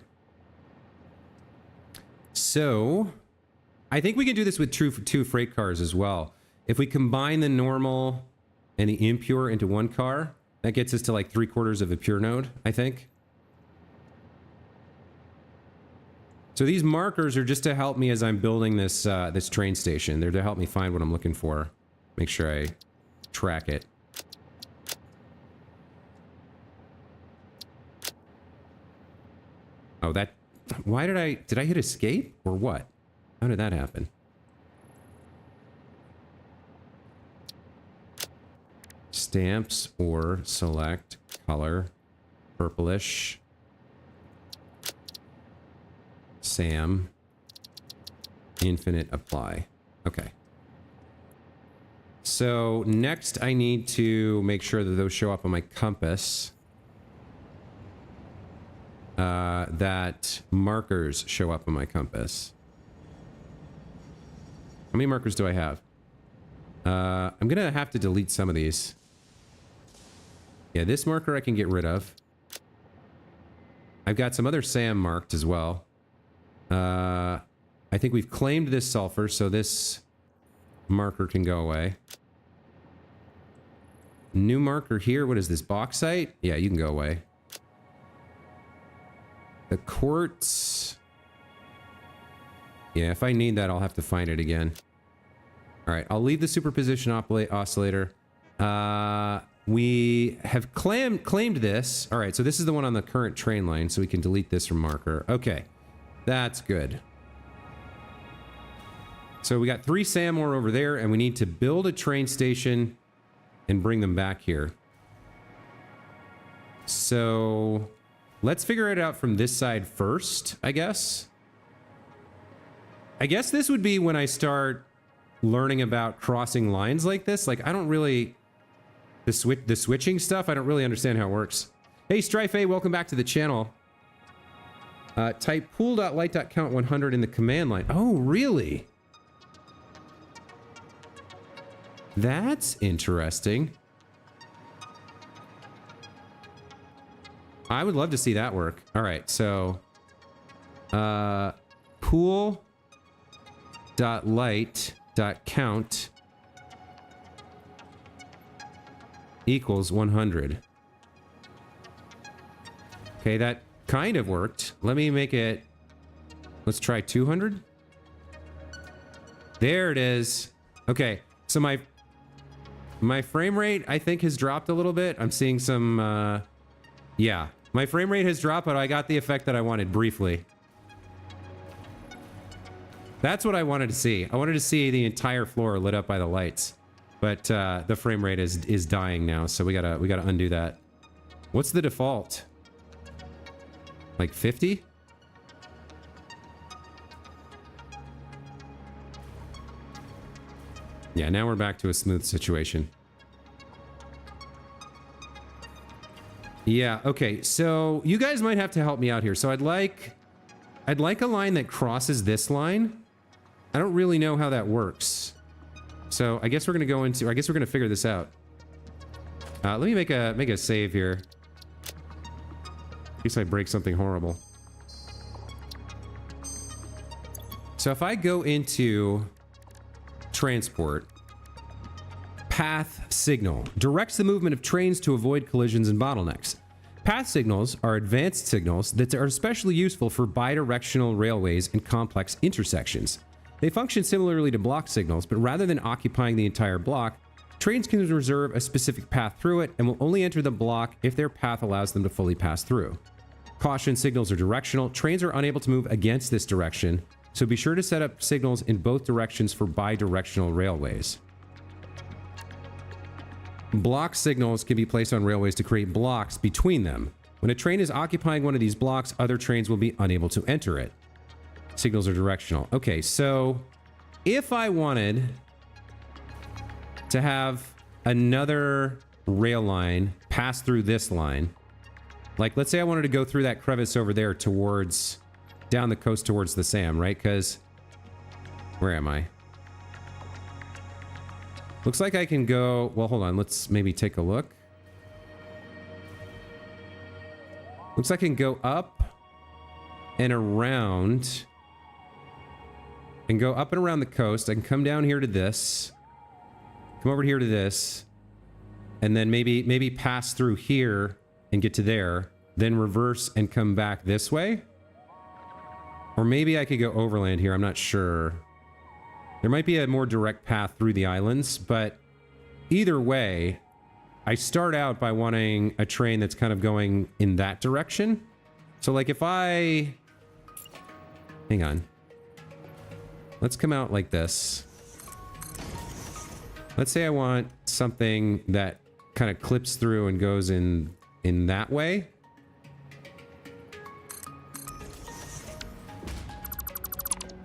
So I think we can do this with two freight cars as well. If we combine the normal and the impure into one car, that gets us to like 3/4 of a pure node, I think. So these markers are just to help me as I'm building this this train station. They're to help me find what I'm looking for. Make sure I track it. Oh, that Why did I hit escape or what? How did that happen? Stamps or select color purplish. Sam. Infinite apply. Okay. So next I need to make sure that those show up on my compass. That markers show up on my compass. How many markers do I have? I'm gonna have to delete some of these. Yeah, this marker I can get rid of. I've got some other Sam marked as well. I think we've claimed this sulfur, so this marker can go away. New marker here. What is this? Bauxite? Yeah, you can go away. The quartz. Yeah, if I need that, I'll have to find it again. All right, I'll leave the superposition oscillator. We have claimed this. All right, so this is the one on the current train line, so we can delete this from marker. Okay, that's good. So we got 3 SAM ore over there, and we need to build a train station and bring them back here. So let's figure it out from this side first, I guess. I guess this would be when I start learning about crossing lines like this. Like, I don't really... The switching stuff, I don't really understand how it works. Hey, Strife A, welcome back to the channel. Type pool.light.count 100 in the command line. Oh, really? That's interesting. I would love to see that work. All right, so pool.light.count equals 100. Okay, that kind of worked. Let me make it, let's try 200. There it is. Okay, so my frame rate, I think, has dropped a little bit. I'm seeing some, yeah. My frame rate has dropped, but I got the effect that I wanted briefly. That's what I wanted to see. I wanted to see the entire floor lit up by the lights. But the frame rate is dying now, so we gotta undo that. What's the default? Like 50? Yeah, now we're back to a smooth situation. Yeah, okay, so you guys might have to help me out here. So I'd like a line that crosses this line. I don't really know how that works. So I guess we're gonna go into, I guess we're gonna figure this out. Let me make a save here. In case I break something horrible. So if I go into transport, path signal directs the movement of trains to avoid collisions and bottlenecks. Path signals are advanced signals that are especially useful for bidirectional railways and complex intersections. They function similarly to block signals, but rather than occupying the entire block, trains can reserve a specific path through it and will only enter the block if their path allows them to fully pass through. Caution signals are directional. Trains are unable to move against this direction, so be sure to set up signals in both directions for bidirectional railways. Block signals can be placed on railways to create blocks between them. When a train is occupying one of these blocks, other trains will be unable to enter it. Signals are directional. Okay, so if I wanted to have another rail line pass through this line, like let's say I wanted to go through that crevice over there towards, down the coast towards the SAM, right? Because, where am I? Looks like I can go, well, hold on, let's maybe take a look. Looks like I can go up and around, and go up and around the coast. I can come down here to this, come over here to this, and then maybe pass through here and get to there, then reverse and come back this way. Or maybe I could go overland here, I'm not sure. There might be a more direct path through the islands, but either way, I start out by wanting a train that's kind of going in that direction. So like if I Hang on. Let's come out like this. Let's say I want something that kind of clips through and goes in that way.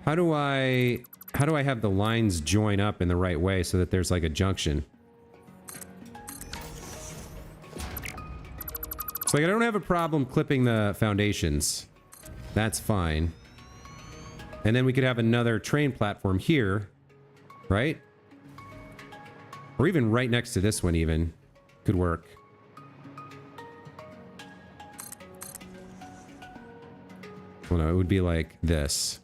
How do I have the lines join up in the right way so that there's like a junction? It's like I don't have a problem clipping the foundations. That's fine. And then we could have another train platform here, right? Or even right next to this one even. Could work. Well, no, it would be like this.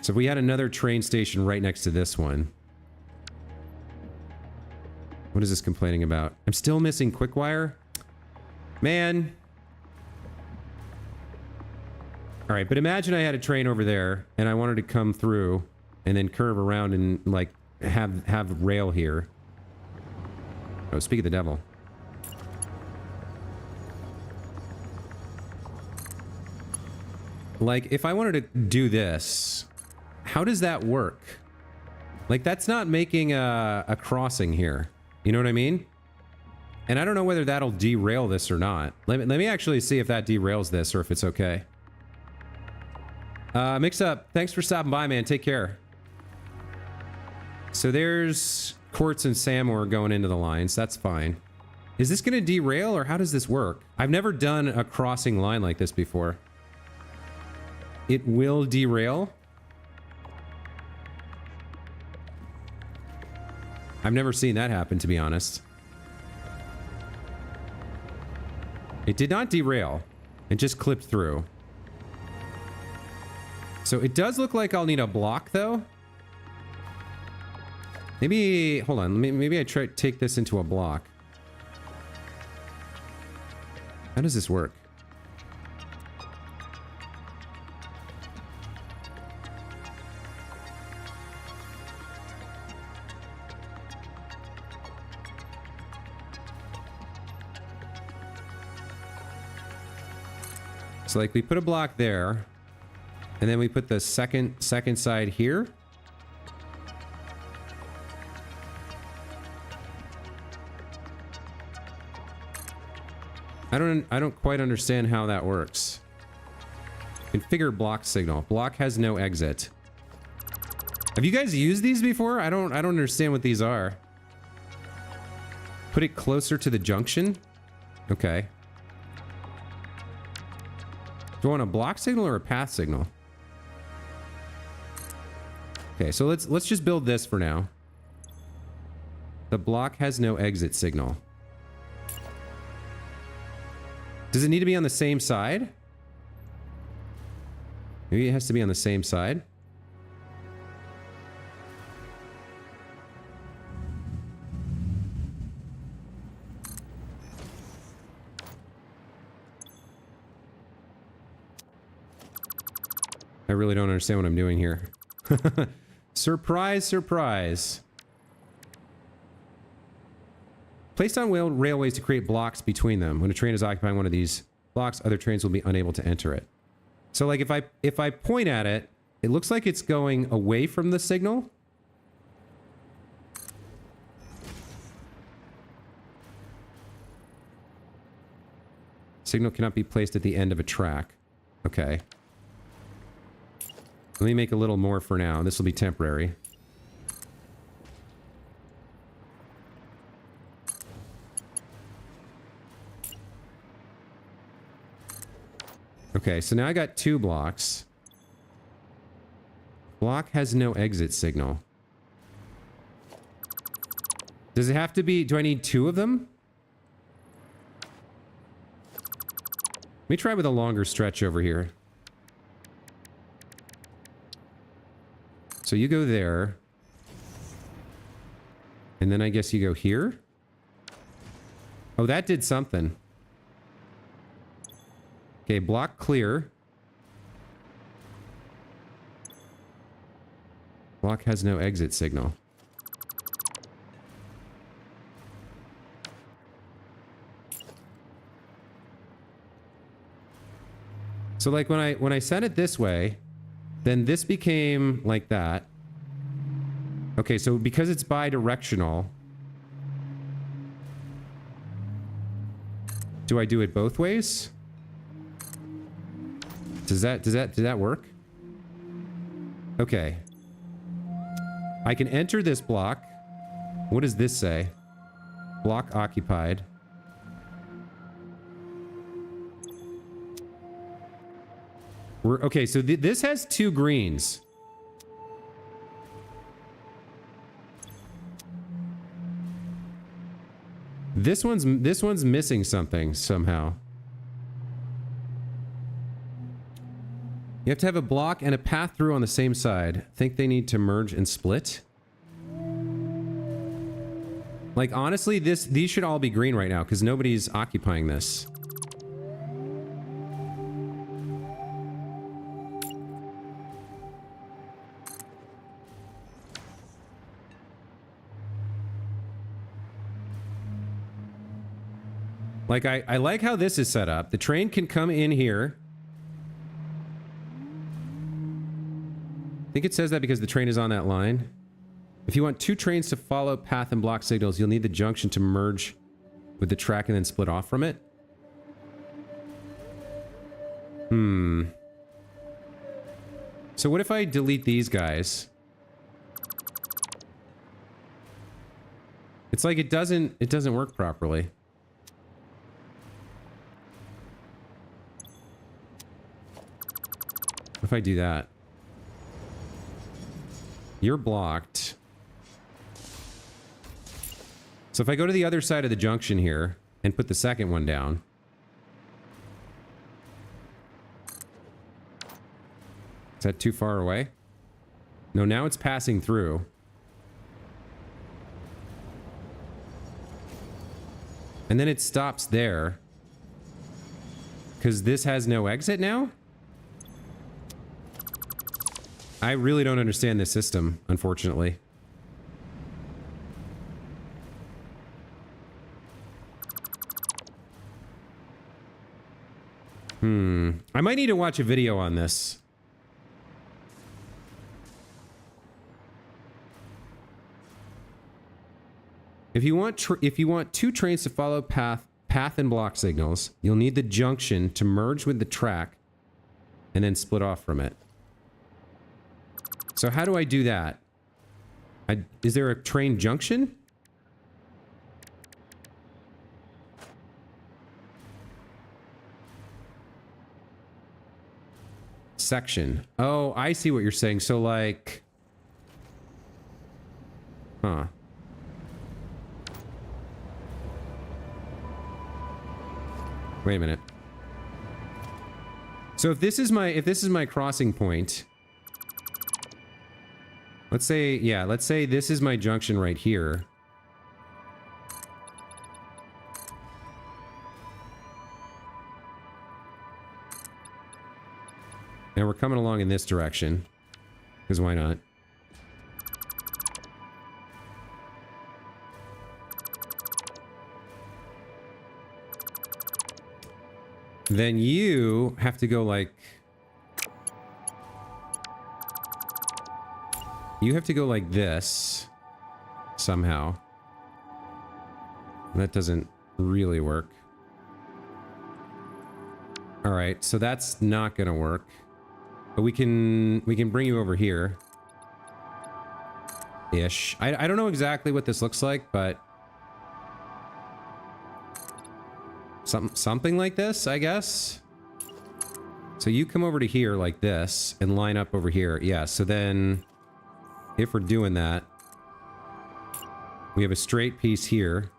So if we had another train station right next to this one. What is this complaining about? I'm still missing quick wire? Man. All right, but imagine I had a train over there and I wanted to come through and then curve around and like have rail here. Oh, speak of the devil. Like, if I wanted to do this, how does that work? Like, that's not making a crossing here. You know what I mean? And I don't know whether that'll derail this or not. Let me actually see if that derails this or if it's okay. Mix Up, thanks for stopping by, man. Take care. So there's quartz and Samor going into the lines. That's fine. Is this going to derail or how does this work? I've never done a crossing line like this before. It will derail. I've never seen that happen, to be honest. It did not derail. It just clipped through. So it does look like I'll need a block, though. Maybe, hold on. Maybe I try to take this into a block. How does this work? So like we put a block there, and then we put the second side here. I don't quite understand how that works. Configure block signal. Block has no exit. Have you guys used these before? I don't understand what these are. Put it closer to the junction? Okay. Do I want a block signal or a path signal? Okay, so let's just build this for now. The block has no exit signal. Does it need to be on the same side? Maybe it has to be on the same side. I really don't understand what I'm doing here. Surprise, surprise. Placed on railways to create blocks between them. When a train is occupying one of these blocks, other trains will be unable to enter it. So like if I point at it, it looks like it's going away from the signal. Signal cannot be placed at the end of a track. Okay. Let me make a little more for now. This will be temporary. Okay, so now I got 2 blocks. Block has no exit signal. Does it have to be... Do I need 2 of them? Let me try with a longer stretch over here. So you go there. And then I guess you go here. Oh, that did something. Okay, block clear. Block has no exit signal. So like when I send it this way, Then this became like that. Okay, so because it's bi-directional, do I do it both ways? Does that work? Okay. I can enter this block. What does this say? Block occupied. Okay, so this has 2 greens. This one's missing something somehow. You have to have a block and a path through on the same side. Think they need to merge and split? Like, honestly, these should all be green right now because nobody's occupying this. Like, I like how this is set up. The train can come in here. I think it says that because the train is on that line. If you want 2 trains to follow path and block signals, you'll need the junction to merge with the track and then split off from it. So what if I delete these guys? It's like it doesn't work properly. If I do that, you're blocked. So if I go to the other side of the junction here and put the second one down, is that too far away? No, now it's passing through. And then it stops there because this has no exit now? I really don't understand this system, unfortunately. I might need to watch a video on this. If you want 2 trains to follow path and block signals, you'll need the junction to merge with the track and then split off from it. So how do I do that? Is there a train junction? Section. Oh, I see what you're saying. So like... Huh. Wait a minute. So if this is my crossing point... Let's say this is my junction right here. And we're coming along in this direction. Because why not? Then you have to go like... You have to go like this, somehow. That doesn't really work. Alright, so that's not gonna work. But we can bring you over here. Ish. I don't know exactly what this looks like, but... Something like this, I guess? So you come over to here like this, and line up over here. Yeah, so then... If we're doing that, we have a straight piece here.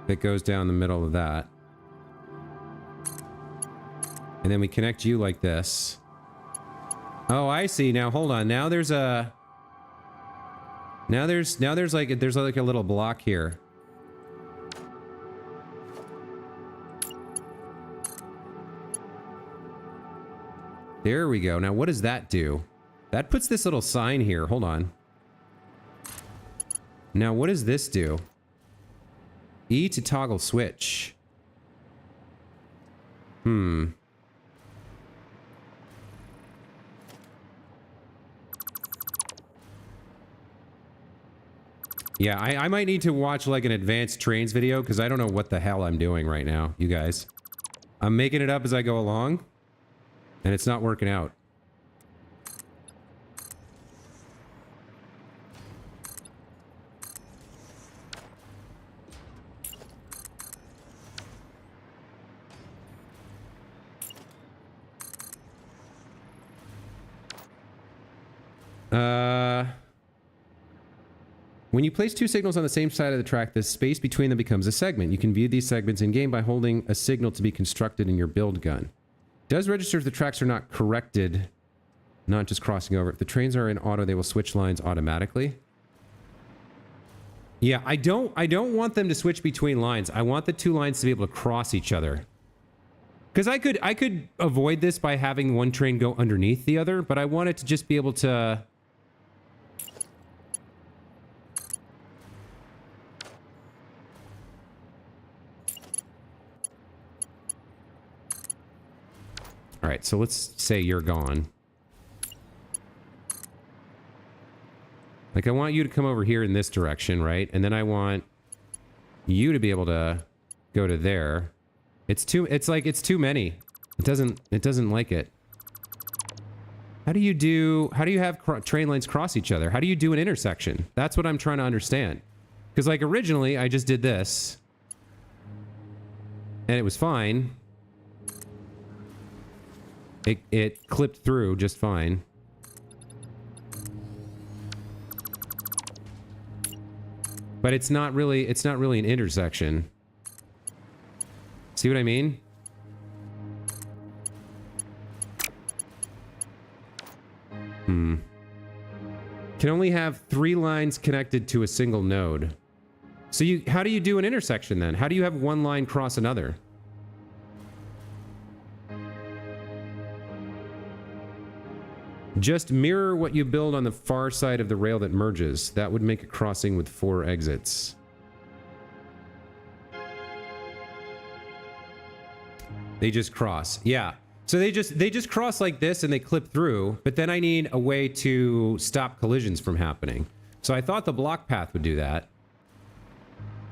That goes down the middle of that. And then we connect you like this. Oh, I see. Now, hold on. Now there's a... Now there's like a little block here. There we go. Now, what does that do? That puts this little sign here. Hold on. Now, what does this do? E to toggle switch. Hmm. Yeah, I might need to watch like an advanced trains video because I don't know what the hell I'm doing right now, you guys. I'm making it up as I go along, and it's not working out. When you place two signals on the same side of the track, the space between them becomes a segment. You can view these segments in-game by holding a signal to be constructed in your build gun. It does register if the tracks are not corrected, not just crossing over. If the trains are in auto, they will switch lines automatically. Yeah, I don't want them to switch between lines. I want the two lines to be able to cross each other. Because I could avoid this by having one train go underneath the other, but I want it to just be able to... All right, so let's say you're gone. Like, I want you to come over here in this direction, right? And then I want you to be able to go to there. It's too many. It doesn't like it. How do you have train lines cross each other? How do you do an intersection? That's what I'm trying to understand. Because, like, originally, I just did this. And it was fine. It clipped through just fine. But it's not really an intersection. See what I mean? Can only have 3 lines connected to a single node. So how do you do an intersection then? How do you have one line cross another? Just mirror what you build on the far side of the rail that merges. That would make a crossing with 4 exits. They just cross. Yeah. So they just cross like this and they clip through, but then I need a way to stop collisions from happening. So I thought the block path would do that.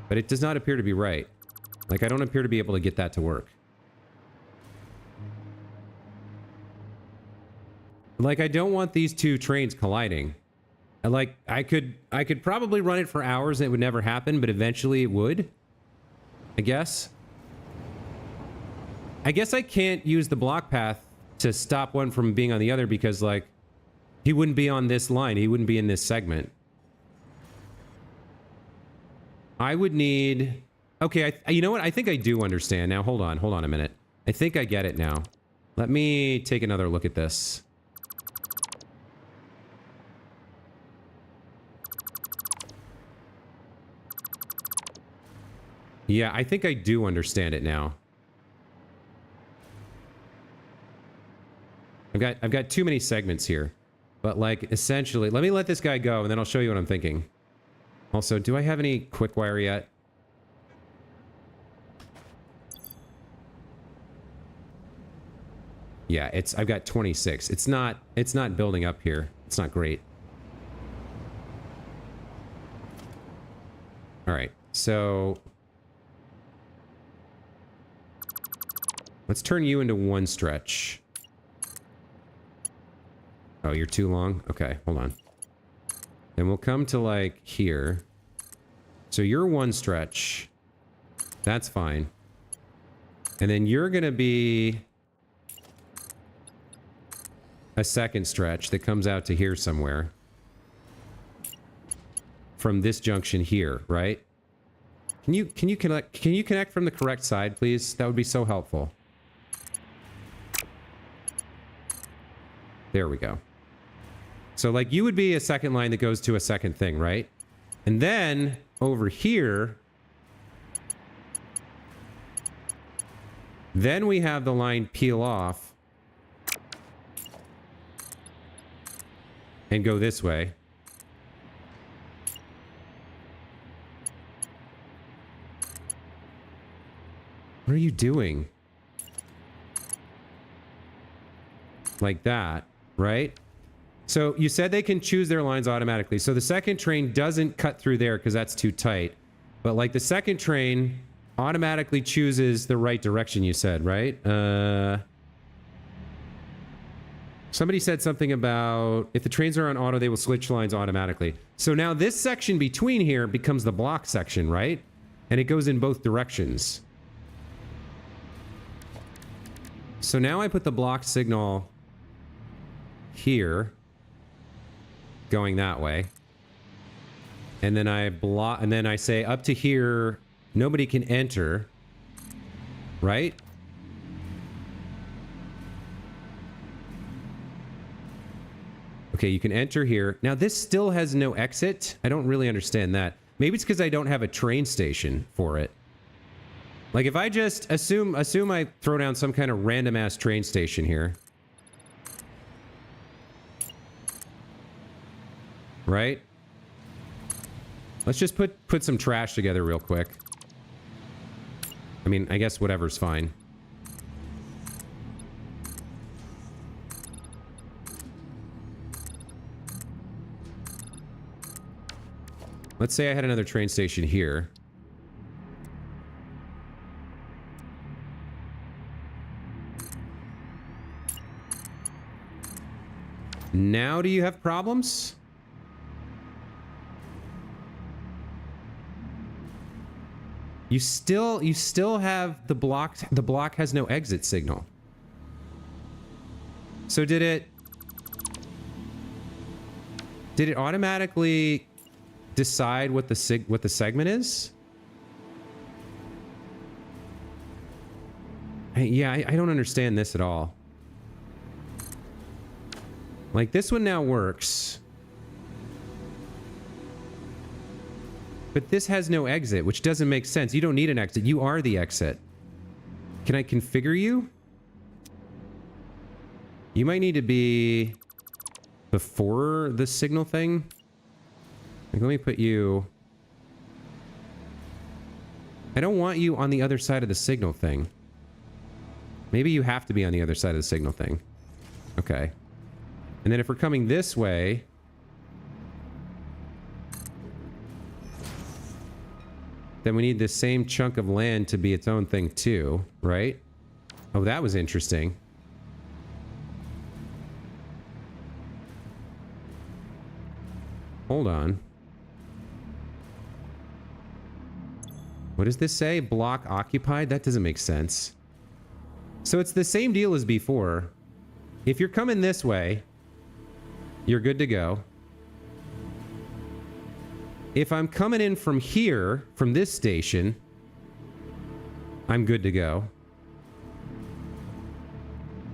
But it does not appear to be right. Like, I don't appear to be able to get that to work. Like, I don't want these two trains colliding. Like, I could probably run it for hours and it would never happen, but eventually it would. I guess. I guess I can't use the block path to stop one from being on the other because, like, he wouldn't be on this line. He wouldn't be in this segment. I would need... Okay, you know what? I think I do understand. Now, hold on a minute. I think I get it now. Let me take another look at this. Yeah, I think I do understand it now. I've got too many segments here. But, like, essentially... Let me let this guy go, and then I'll show you what I'm thinking. Also, do I have any quick wire yet? Yeah, I've got 26. It's not building up here. It's not great. All right. So let's turn you into one stretch. Oh, you're too long? Okay, hold on. Then we'll come to, like, here. So you're one stretch. That's fine. And then you're gonna be a second stretch that comes out to here somewhere. From this junction here, right? Can you connect from the correct side, please? That would be so helpful. There we go. So, like, you would be a second line that goes to a second thing, right? And then, over here... Then we have the line peel off. And go this way. What are you doing? like that, right? So you said they can choose their lines automatically. So the second train doesn't cut through there because that's too tight. But like the second train automatically chooses the right direction, you said, right? Somebody said something about if the trains are on auto, they will switch lines automatically. So now this section between here becomes the block section, right? And it goes in both directions. So now I put the block signal here, going that way. And then I say up to here, nobody can enter, right? Okay, you can enter here. Now this still has no exit. I don't really understand that. Maybe it's because I don't have a train station for it. Like if I just assume I throw down some kind of random ass train station here. Right? Let's just put some trash together real quick. I mean, I guess whatever's fine. Let's say I had another train station here. Now do you have problems? You still have the block has no exit signal. So did it automatically decide what the segment is? I don't understand this at all. Like this one now works. But this has no exit, which doesn't make sense. You don't need an exit. You are the exit. Can I configure you? You might need to be before the signal thing. Like, let me put you... I don't want you on the other side of the signal thing. Maybe you have to be on the other side of the signal thing. Okay. And then if we're coming this way... then we need this same chunk of land to be its own thing too, right? Oh, that was interesting. Hold on. What does this say? Block occupied? That doesn't make sense. So it's the same deal as before. If you're coming this way, you're good to go. If I'm coming in from here, from this station, I'm good to go.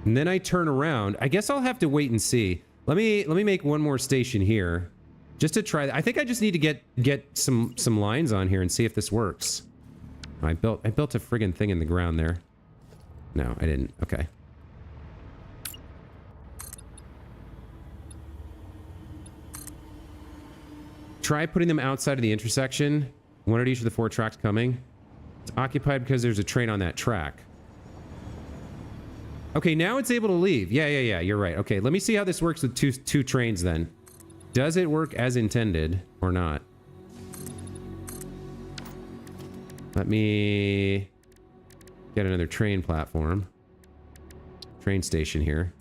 And then I turn around. I guess I'll have to wait and see. Let me make one more station here, just to try. I think I just need to get some lines on here and see if this works. I built a friggin' thing in the ground there. No, I didn't. Okay. Try putting them outside of the intersection. One at each of the 4 tracks coming. It's occupied because there's a train on that track. Okay, now it's able to leave. Yeah, you're right. Okay, let me see how this works with two trains then. Does it work as intended or not? Let me get another train platform. Train station here.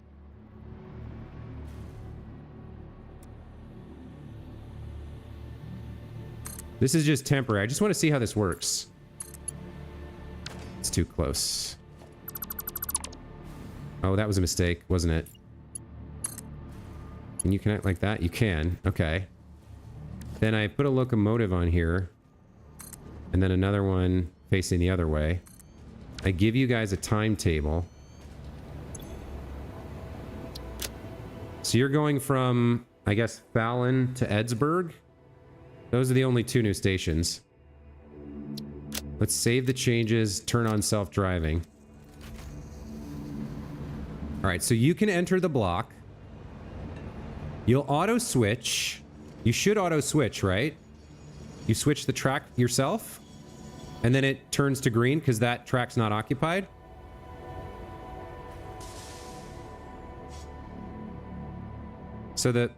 This is just temporary. I just want to see how this works. It's too close. Oh, that was a mistake, wasn't it? Can you connect like that? You can. Okay. Then I put a locomotive on here. And then another one facing the other way. I give you guys a timetable. So you're going from, I guess, Fallon to Edsburg. Those are the only 2 new stations. Let's save the changes, turn on self-driving. All right, so you can enter the block. You'll auto-switch. You should auto-switch, right? You switch the track yourself, and then it turns to green because that track's not occupied. So that...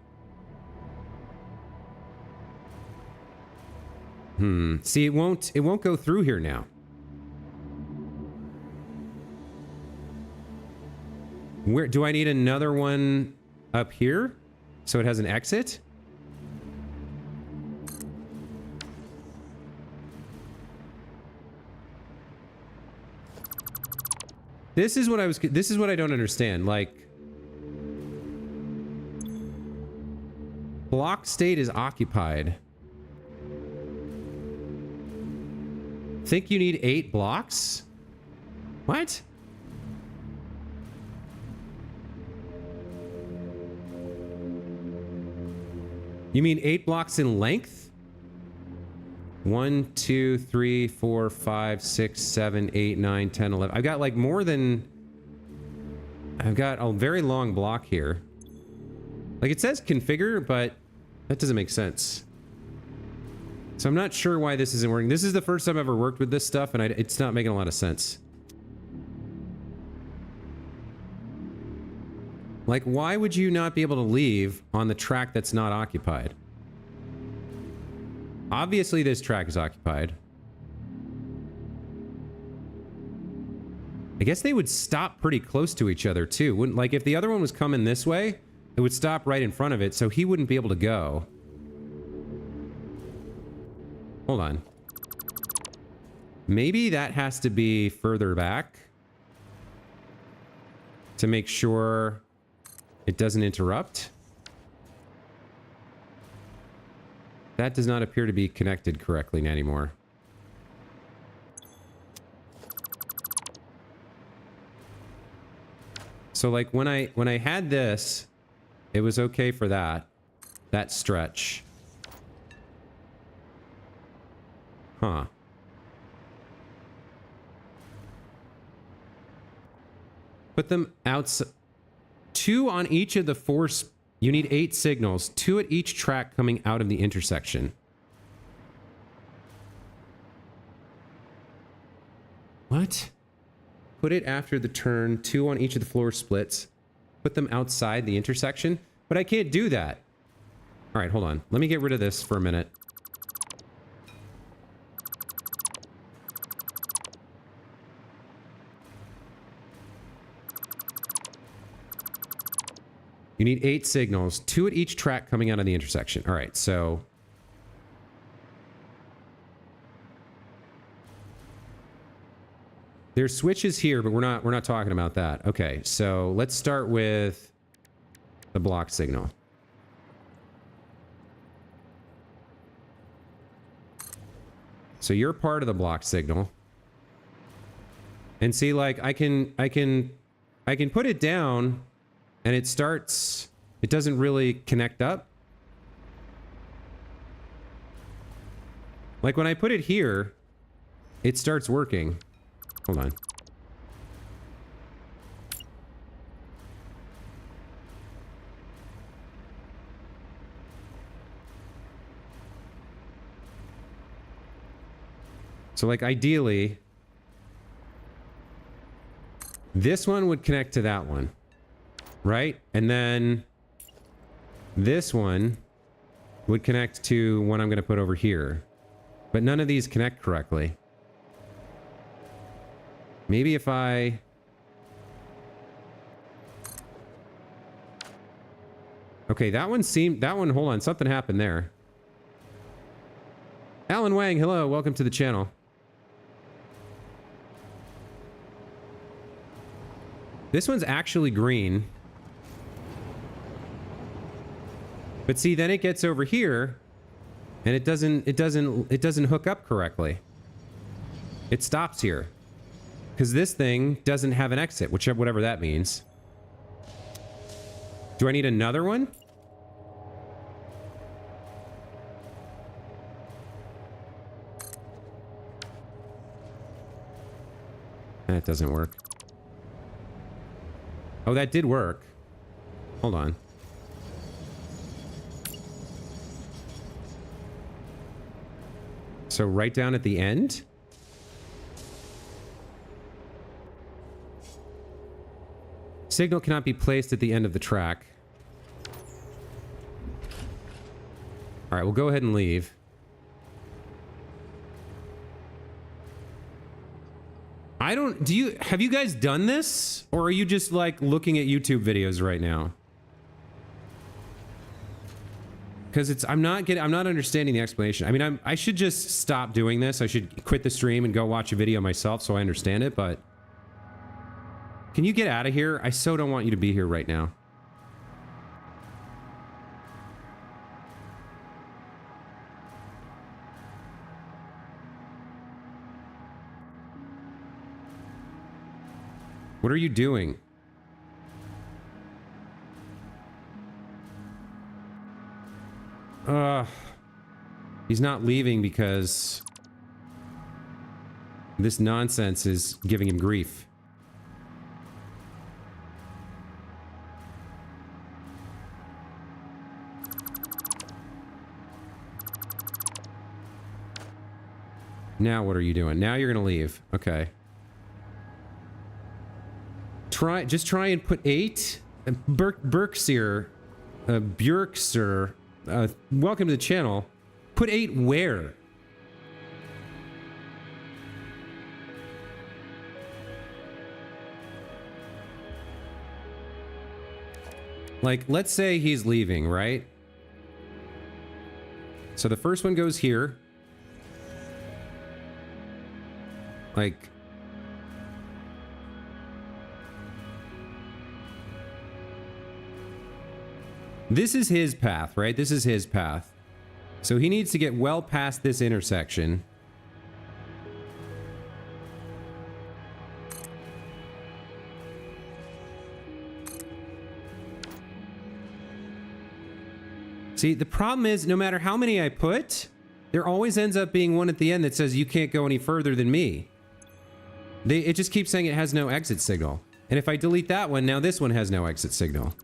See, it won't go through here now. Where do I need another one up here so it has an exit? This is what I don't understand. Like, block state is occupied. Think you need 8 blocks? What? You mean 8 blocks in length? 1, 2, 3, 4, 5, 6, 7, 8, 9, 10, 11. I've got like more than... I've got a very long block here. Like it says configure, but that doesn't make sense. So I'm not sure why this isn't working. This is the first time I've ever worked with this stuff, and it's not making a lot of sense. Like, why would you not be able to leave on the track that's not occupied? Obviously, this track is occupied. I guess they would stop pretty close to each other, too. Wouldn't, like, if the other one was coming this way, it would stop right in front of it, so he wouldn't be able to go. Hold on. Maybe that has to be further back to make sure it doesn't interrupt. That does not appear to be connected correctly anymore. So like when I had this, it was okay for that stretch. Huh. Put them outside. 2 on each of the 4. You need 8 signals. 2 at each track coming out of the intersection. What? Put it after the turn. 2 on each of the floor splits. Put them outside the intersection. But I can't do that. All right, hold on. Let me get rid of this for a minute. You need 8 signals, 2 at each track coming out of the intersection. All right, so... There's switches here, but we're not talking about that. Okay, so let's start with the block signal. So you're part of the block signal. And see, like, I can put it down... And it starts, it doesn't really connect up. Like when I put it here, it starts working. Hold on. So like ideally, this one would connect to that one. Right? And then this one would connect to one I'm going to put over here. But none of these connect correctly. Maybe if I... Okay, that one, hold on, something happened there. Alan Wang, hello, welcome to the channel. This one's actually green. But see, then it gets over here, and it doesn't hook up correctly. It stops here. Because this thing doesn't have an exit, whatever that means. Do I need another one? That doesn't work. Oh, that did work. Hold on. So right down at the end? Signal cannot be placed at the end of the track. All right, we'll go ahead and leave. Have you guys done this? Or are you just like looking at YouTube videos right now? Because I'm not understanding the explanation. I mean, I should just stop doing this. I should quit the stream and go watch a video myself so I understand it, but can you get out of here? I so don't want you to be here right now. What are you doing? He's not leaving because this nonsense is giving him grief. Now what are you doing? Now you're gonna leave. Okay. Just try and put 8. Berkshire, Björkser, welcome to the channel. Put 8 where? Like, let's say he's leaving, right? So the first one goes here. Like, this is his path, right? This is his path. So he needs to get well past this intersection. See, the problem is no matter how many I put, there always ends up being one at the end that says you can't go any further than me. It just keeps saying it has no exit signal. And if I delete that one, now this one has no exit signal.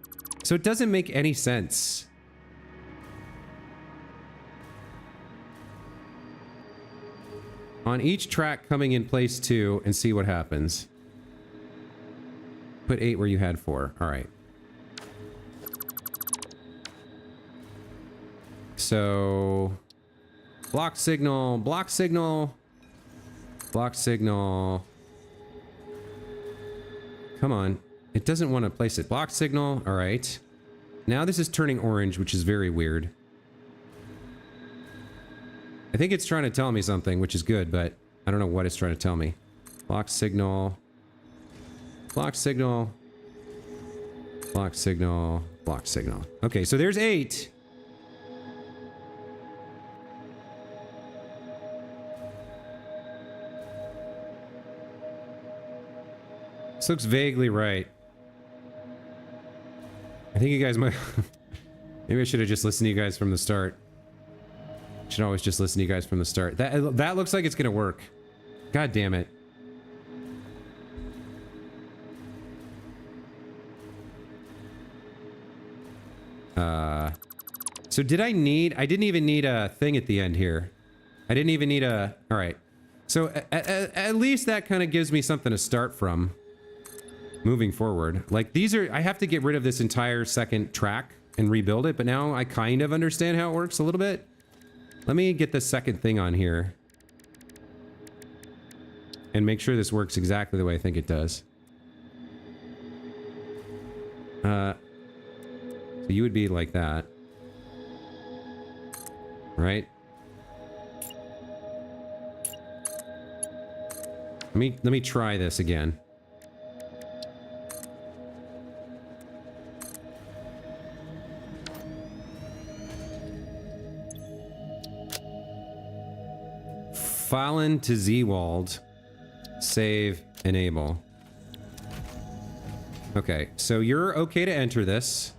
So it doesn't make any sense. On each track coming in place 2 and see what happens. Put 8 where you had 4. All right. So block signal, block signal, block signal. Come on. It doesn't want to place it. Block signal. All right. Now this is turning orange, which is very weird. I think it's trying to tell me something, which is good, but I don't know what it's trying to tell me. Block signal. Block signal. Block signal. Block signal. Okay, so there's 8. This looks vaguely right. I think you guys might... Maybe I should have just listened to you guys from the start. Should always just listen to you guys from the start. That looks like it's gonna work. God damn it. So did I didn't even need a thing at the end here. I didn't even need a... Alright. So at least that kind of gives me something to start from. Moving forward. Like, these are... I have to get rid of this entire second track and rebuild it, but now I kind of understand how it works a little bit. Let me get the second thing on here. And make sure this works exactly the way I think it does. So you would be like that. Right? Let me try this again. Fallen to Zwald. Save. Enable. Okay, so you're okay to enter this.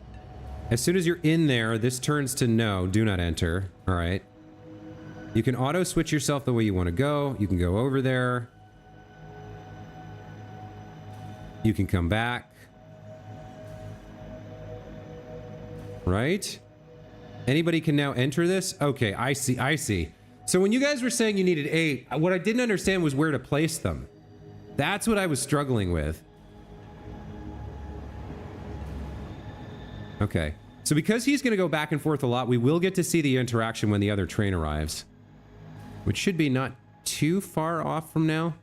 As soon as you're in there, this turns to no, do not enter. All right. You can auto switch yourself the way you want to go. You can go over there. You can come back. Right? Anybody can now enter this? Okay, I see, I see. So when you guys were saying you needed 8, what I didn't understand was where to place them. That's what I was struggling with. Okay. So because he's going to go back and forth a lot, we will get to see the interaction when the other train arrives. Which should be not too far off from now.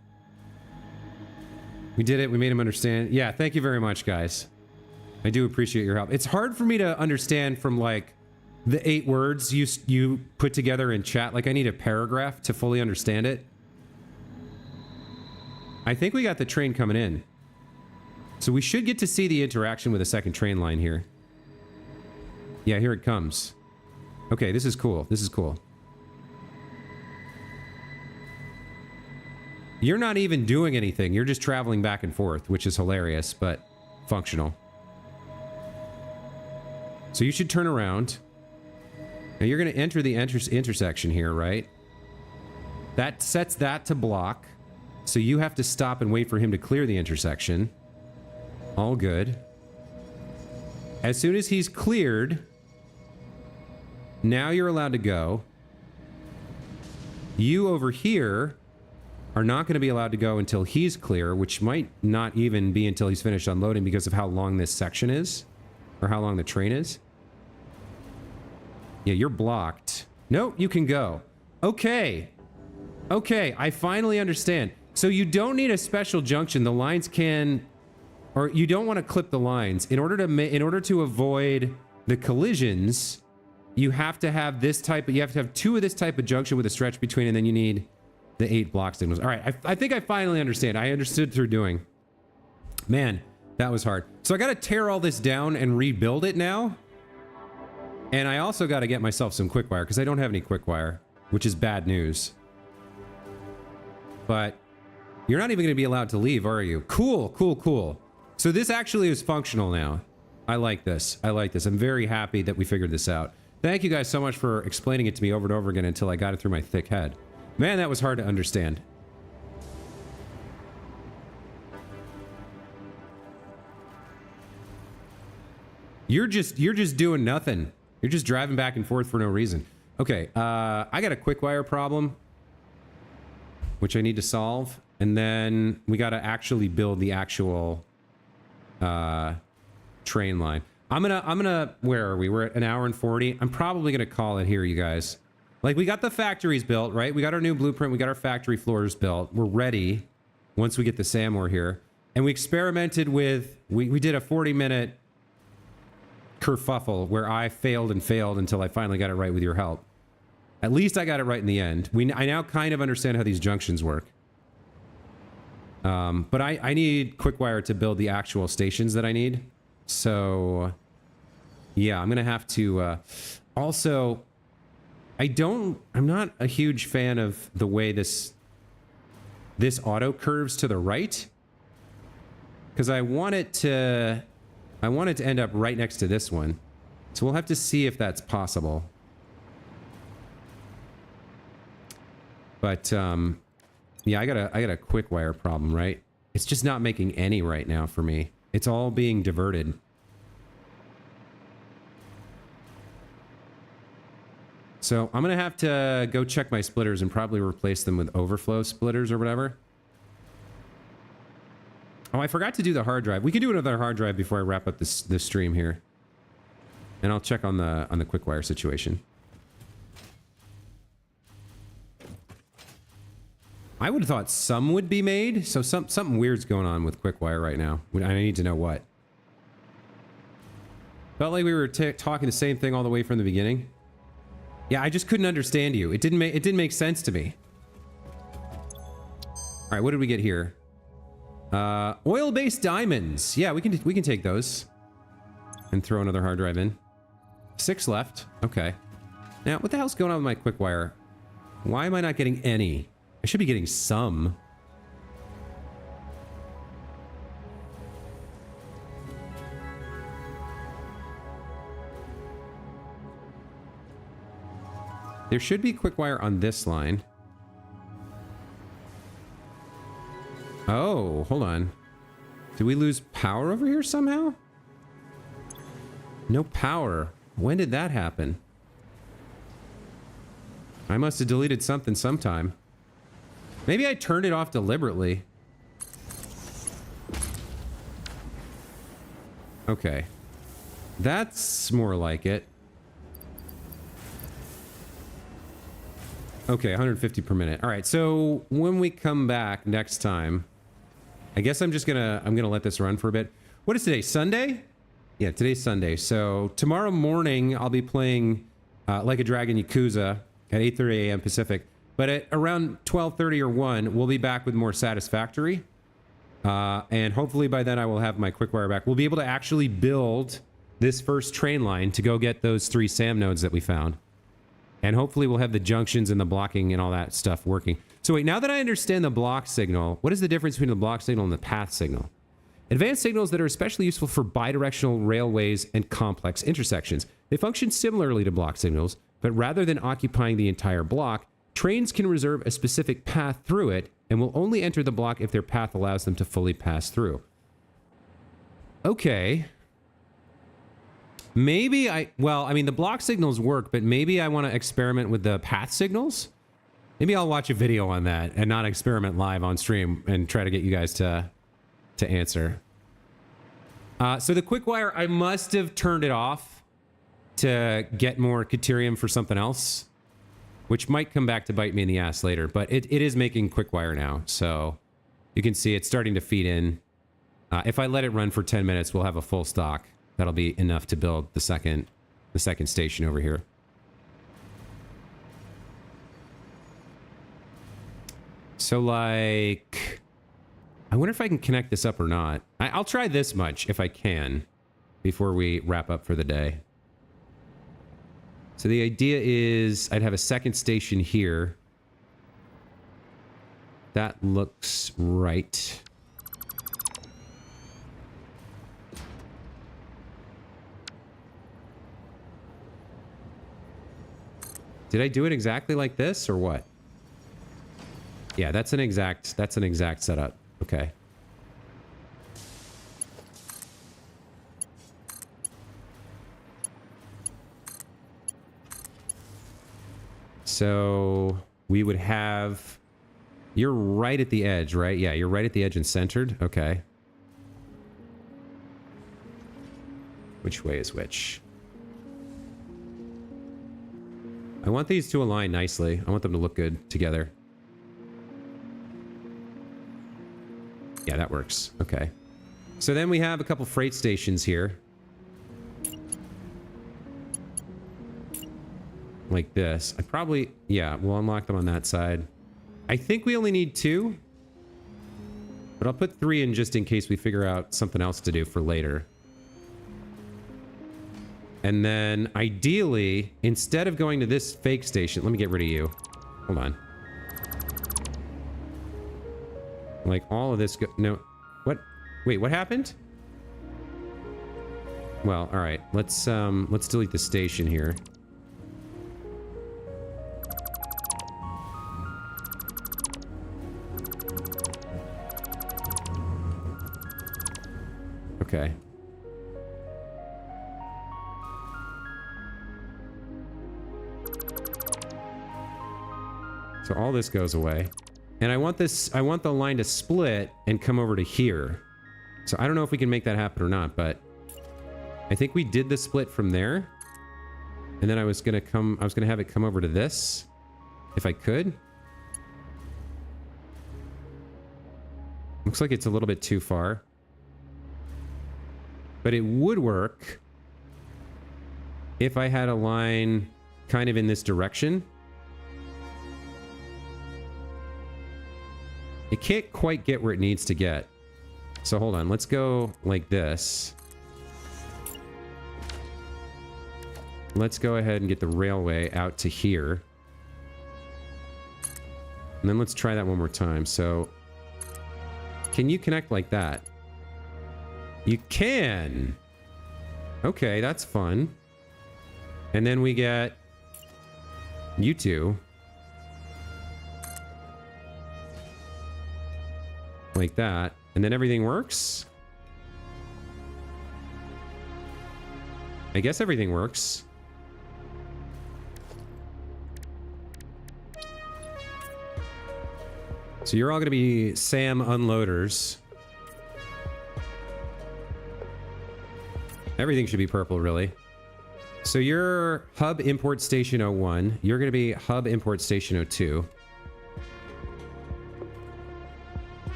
We did it. We made him understand. Yeah, thank you very much, guys. I do appreciate your help. It's hard for me to understand from, like, the 8 words you put together in chat. Like, I need a paragraph to fully understand it. I think we got the train coming in. So we should get to see the interaction with a second train line here. Yeah, here it comes. Okay, this is cool. This is cool. You're not even doing anything. You're just traveling back and forth, which is hilarious, but functional. So you should turn around. Now you're going to enter the intersection here, right? That sets that to block. So you have to stop and wait for him to clear the intersection. All good. As soon as he's cleared, now you're allowed to go. You over here are not going to be allowed to go until he's clear, which might not even be until he's finished unloading because of how long this section is, or how long the train is. Yeah, you're blocked. No, you can go. Okay. Okay, I finally understand. So you don't need a special junction. The lines can, or you don't want to clip the lines. In order to avoid the collisions, you have to have this type of, you have to have 2 of this type of junction with a stretch between, and then you need the 8 block signals. All right, I think I finally understand. I understood through doing. Man, that was hard. So I got to tear all this down and rebuild it now. And I also got to get myself some quick wire because I don't have any quick wire, which is bad news. But you're not even going to be allowed to leave, are you? Cool, cool, cool. So this actually is functional now. I like this. I like this. I'm very happy that we figured this out. Thank you guys so much for explaining it to me over and over again until I got it through my thick head. Man, that was hard to understand. You're just doing nothing. You're just driving back and forth for no reason. Okay, I got a quick wire problem, which I need to solve, and then we got to actually build the actual train line. I'm gonna. Where are we? We're at 1 hour and 40. I'm probably gonna call it here, you guys. Like, we got the factories built, right? We got our new blueprint. We got our factory floors built. We're ready once we get the SAMWAR here. And we experimented with, we did a 40-minute kerfuffle where I failed and failed until I finally got it right with your help. At least I got it right in the end. I now kind of understand how these junctions work. But I need quick wire to build the actual stations that I need. So, yeah, I'm going to have to... also... I'm not a huge fan of the way this auto curves to the right, because I want it to end up right next to this one. So we'll have to see if that's possible. But yeah, I got a quick wire problem, right? It's just not making any right now for me. It's all being diverted. So I'm going to have to go check my splitters and probably replace them with overflow splitters or whatever. Oh, I forgot to do the hard drive. We could do another hard drive before I wrap up this stream here. And I'll check on the quick wire situation. I would have thought some would be made. So something weird's going on with quick wire right now. I need to know what. Felt like we were talking the same thing all the way from the beginning. Yeah, I just couldn't understand you. It didn't make sense to me. All right, what did we get here? Oil-based diamonds. Yeah, we can take those and throw another hard drive in. 6 left. Okay. Now, what the hell's going on with my quick wire? Why am I not getting any? I should be getting some. There should be quick wire on this line. Oh, hold on. Did we lose power over here somehow? No power. When did that happen? I must have deleted something sometime. Maybe I turned it off deliberately. Okay. That's more like it. Okay, 150 per minute. All right, so when we come back next time, I guess I'm gonna let this run for a bit. What is today? Sunday? Yeah, today's Sunday. So tomorrow morning I'll be playing Like a Dragon Yakuza at 8:30 a.m. Pacific. But at around 12:30 or 1, we'll be back with more Satisfactory. And hopefully by then I will have my quick wire back. We'll be able to actually build this first train line to go get those 3 SAM nodes that we found. And hopefully we'll have the junctions and the blocking and all that stuff working. So wait, now that I understand the block signal, what is the difference between the block signal and the path signal? Advanced signals that are especially useful for bidirectional railways and complex intersections. They function similarly to block signals, but rather than occupying the entire block, trains can reserve a specific path through it and will only enter the block if their path allows them to fully pass through. Okay. Maybe well, I mean, the block signals work, but maybe I want to experiment with the path signals. Maybe I'll watch a video on that and not experiment live on stream and try to get you guys to answer. So the quick wire, I must have turned it off to get more Caterium for something else, which might come back to bite me in the ass later, but it is making quick wire now. So you can see it's starting to feed in. If I let it run for 10 minutes, we'll have a full stock. That'll be enough to build the second station over here. So like, I wonder if I can connect this up or not. I'll try this much if I can before we wrap up for the day. So the idea is I'd have a second station here. That looks right. Did I do it exactly like this or what? Yeah, that's an exact setup. Okay. So we would have, you're right at the edge, right? Yeah, you're right at the edge and centered. Okay. Which way is which? I want these to align nicely. I want them to look good together. Yeah, that works. Okay. So then we have a couple freight stations here. Like this. I probably... Yeah, we'll unlock them on that side. I think we only need 2. But I'll put 3 in just in case we figure out something else to do for later. And then, ideally, instead of going to this fake station... Let me get rid of you. Hold on. Like, all of this... No. What? Wait, what happened? Well, alright. Let's delete the station here. Okay. So all this goes away. And I want the line to split and come over to here. So I don't know if we can make that happen or not, but I think we did the split from there. And then I was gonna have it come over to this, if I could. Looks like it's a little bit too far. But it would work if I had a line kind of in this direction. It can't quite get where it needs to get. So hold on, let's go like this. Let's go ahead and get the railway out to here. And then let's try that one more time. So, can you connect like that? You can! Okay, that's fun. And then we get you two. Like that. And then everything works? I guess everything works. So you're all going to be SAM unloaders. Everything should be purple, really. So you're hub import station 01. You're going to be hub import station 02.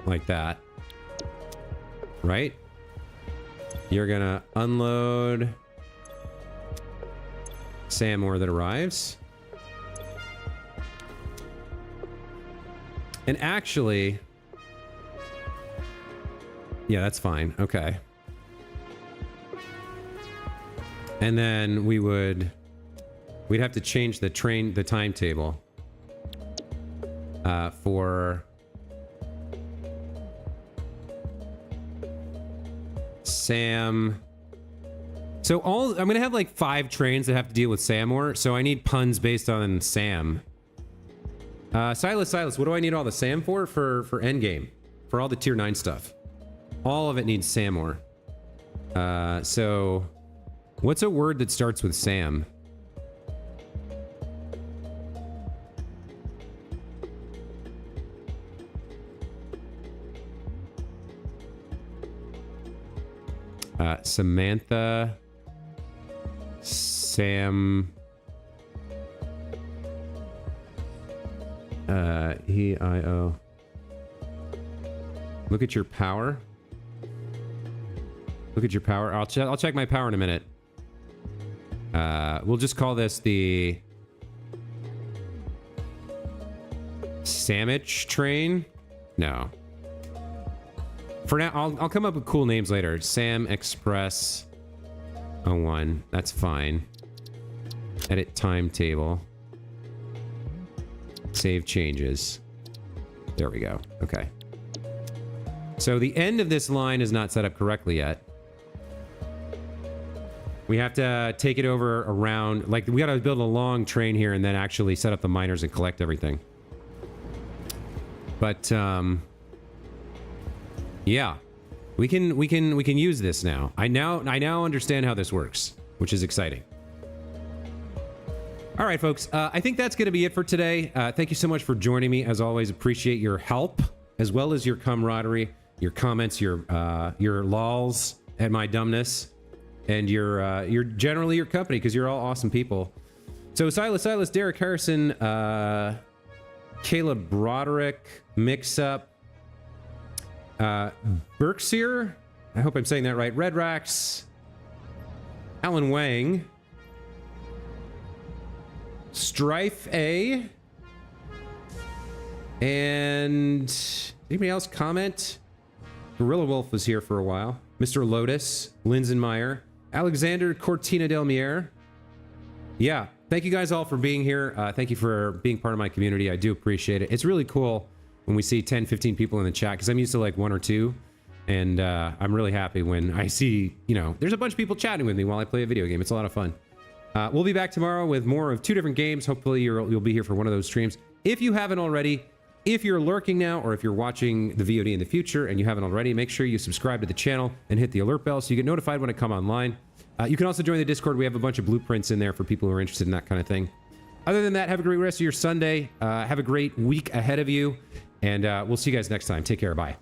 Like that. Right? You're going to unload SAM ore that arrives. And actually... yeah, that's fine. Okay. And then we'd have to change the timetable for SAM. So I'm gonna have like 5 trains that have to deal with SAM ore, so I need puns based on SAM. Silas, what do I need all the SAM for endgame? For all the tier 9 stuff. All of it needs SAM ore. So what's a word that starts with SAM? Samantha, Sam, E-I-O. Look at your power. Look at your power. I'll check my power in a minute. We'll just call this the Sandwich train. No. For now, I'll come up with cool names later. Sam Express 01. That's fine. Edit timetable. Save changes. There we go. Okay. So the end of this line is not set up correctly yet. We have to take it over around, like, we gotta build a long train here and then actually set up the miners and collect everything. But, yeah. We can use this now. I now understand how this works, which is exciting. All right, folks. I think that's going to be it for today. Thank you so much for joining me. As always, appreciate your help, as well as your camaraderie, your comments, your lols at my dumbness, and your generally your company, because you're all awesome people. So Silas, Derek Harrison, Caleb Broderick, Mix-Up, Berkshire, I hope I'm saying that right, Red Rax, Alan Wang, Strife A, and anybody else comment? Gorilla Wolf was here for a while. Mr. Lotus, Linsenmeyer, Alexander Cortina del Mier. Yeah, thank you guys all for being here. Thank you for being part of my community. I do appreciate it. It's really cool when we see 10, 15 people in the chat, because I'm used to like 1 or 2. And I'm really happy when I see, you know, there's a bunch of people chatting with me while I play a video game. It's a lot of fun. We'll be back tomorrow with more of 2 different games. Hopefully you'll be here for one of those streams. If you haven't already, if you're lurking now, or if you're watching the VOD in the future and you haven't already, make sure you subscribe to the channel and hit the alert bell so you get notified when I come online. You can also join the Discord. We have a bunch of blueprints in there for people who are interested in that kind of thing. Other than that, have a great rest of your Sunday. Have a great week ahead of you. And we'll see you guys next time. Take care. Bye.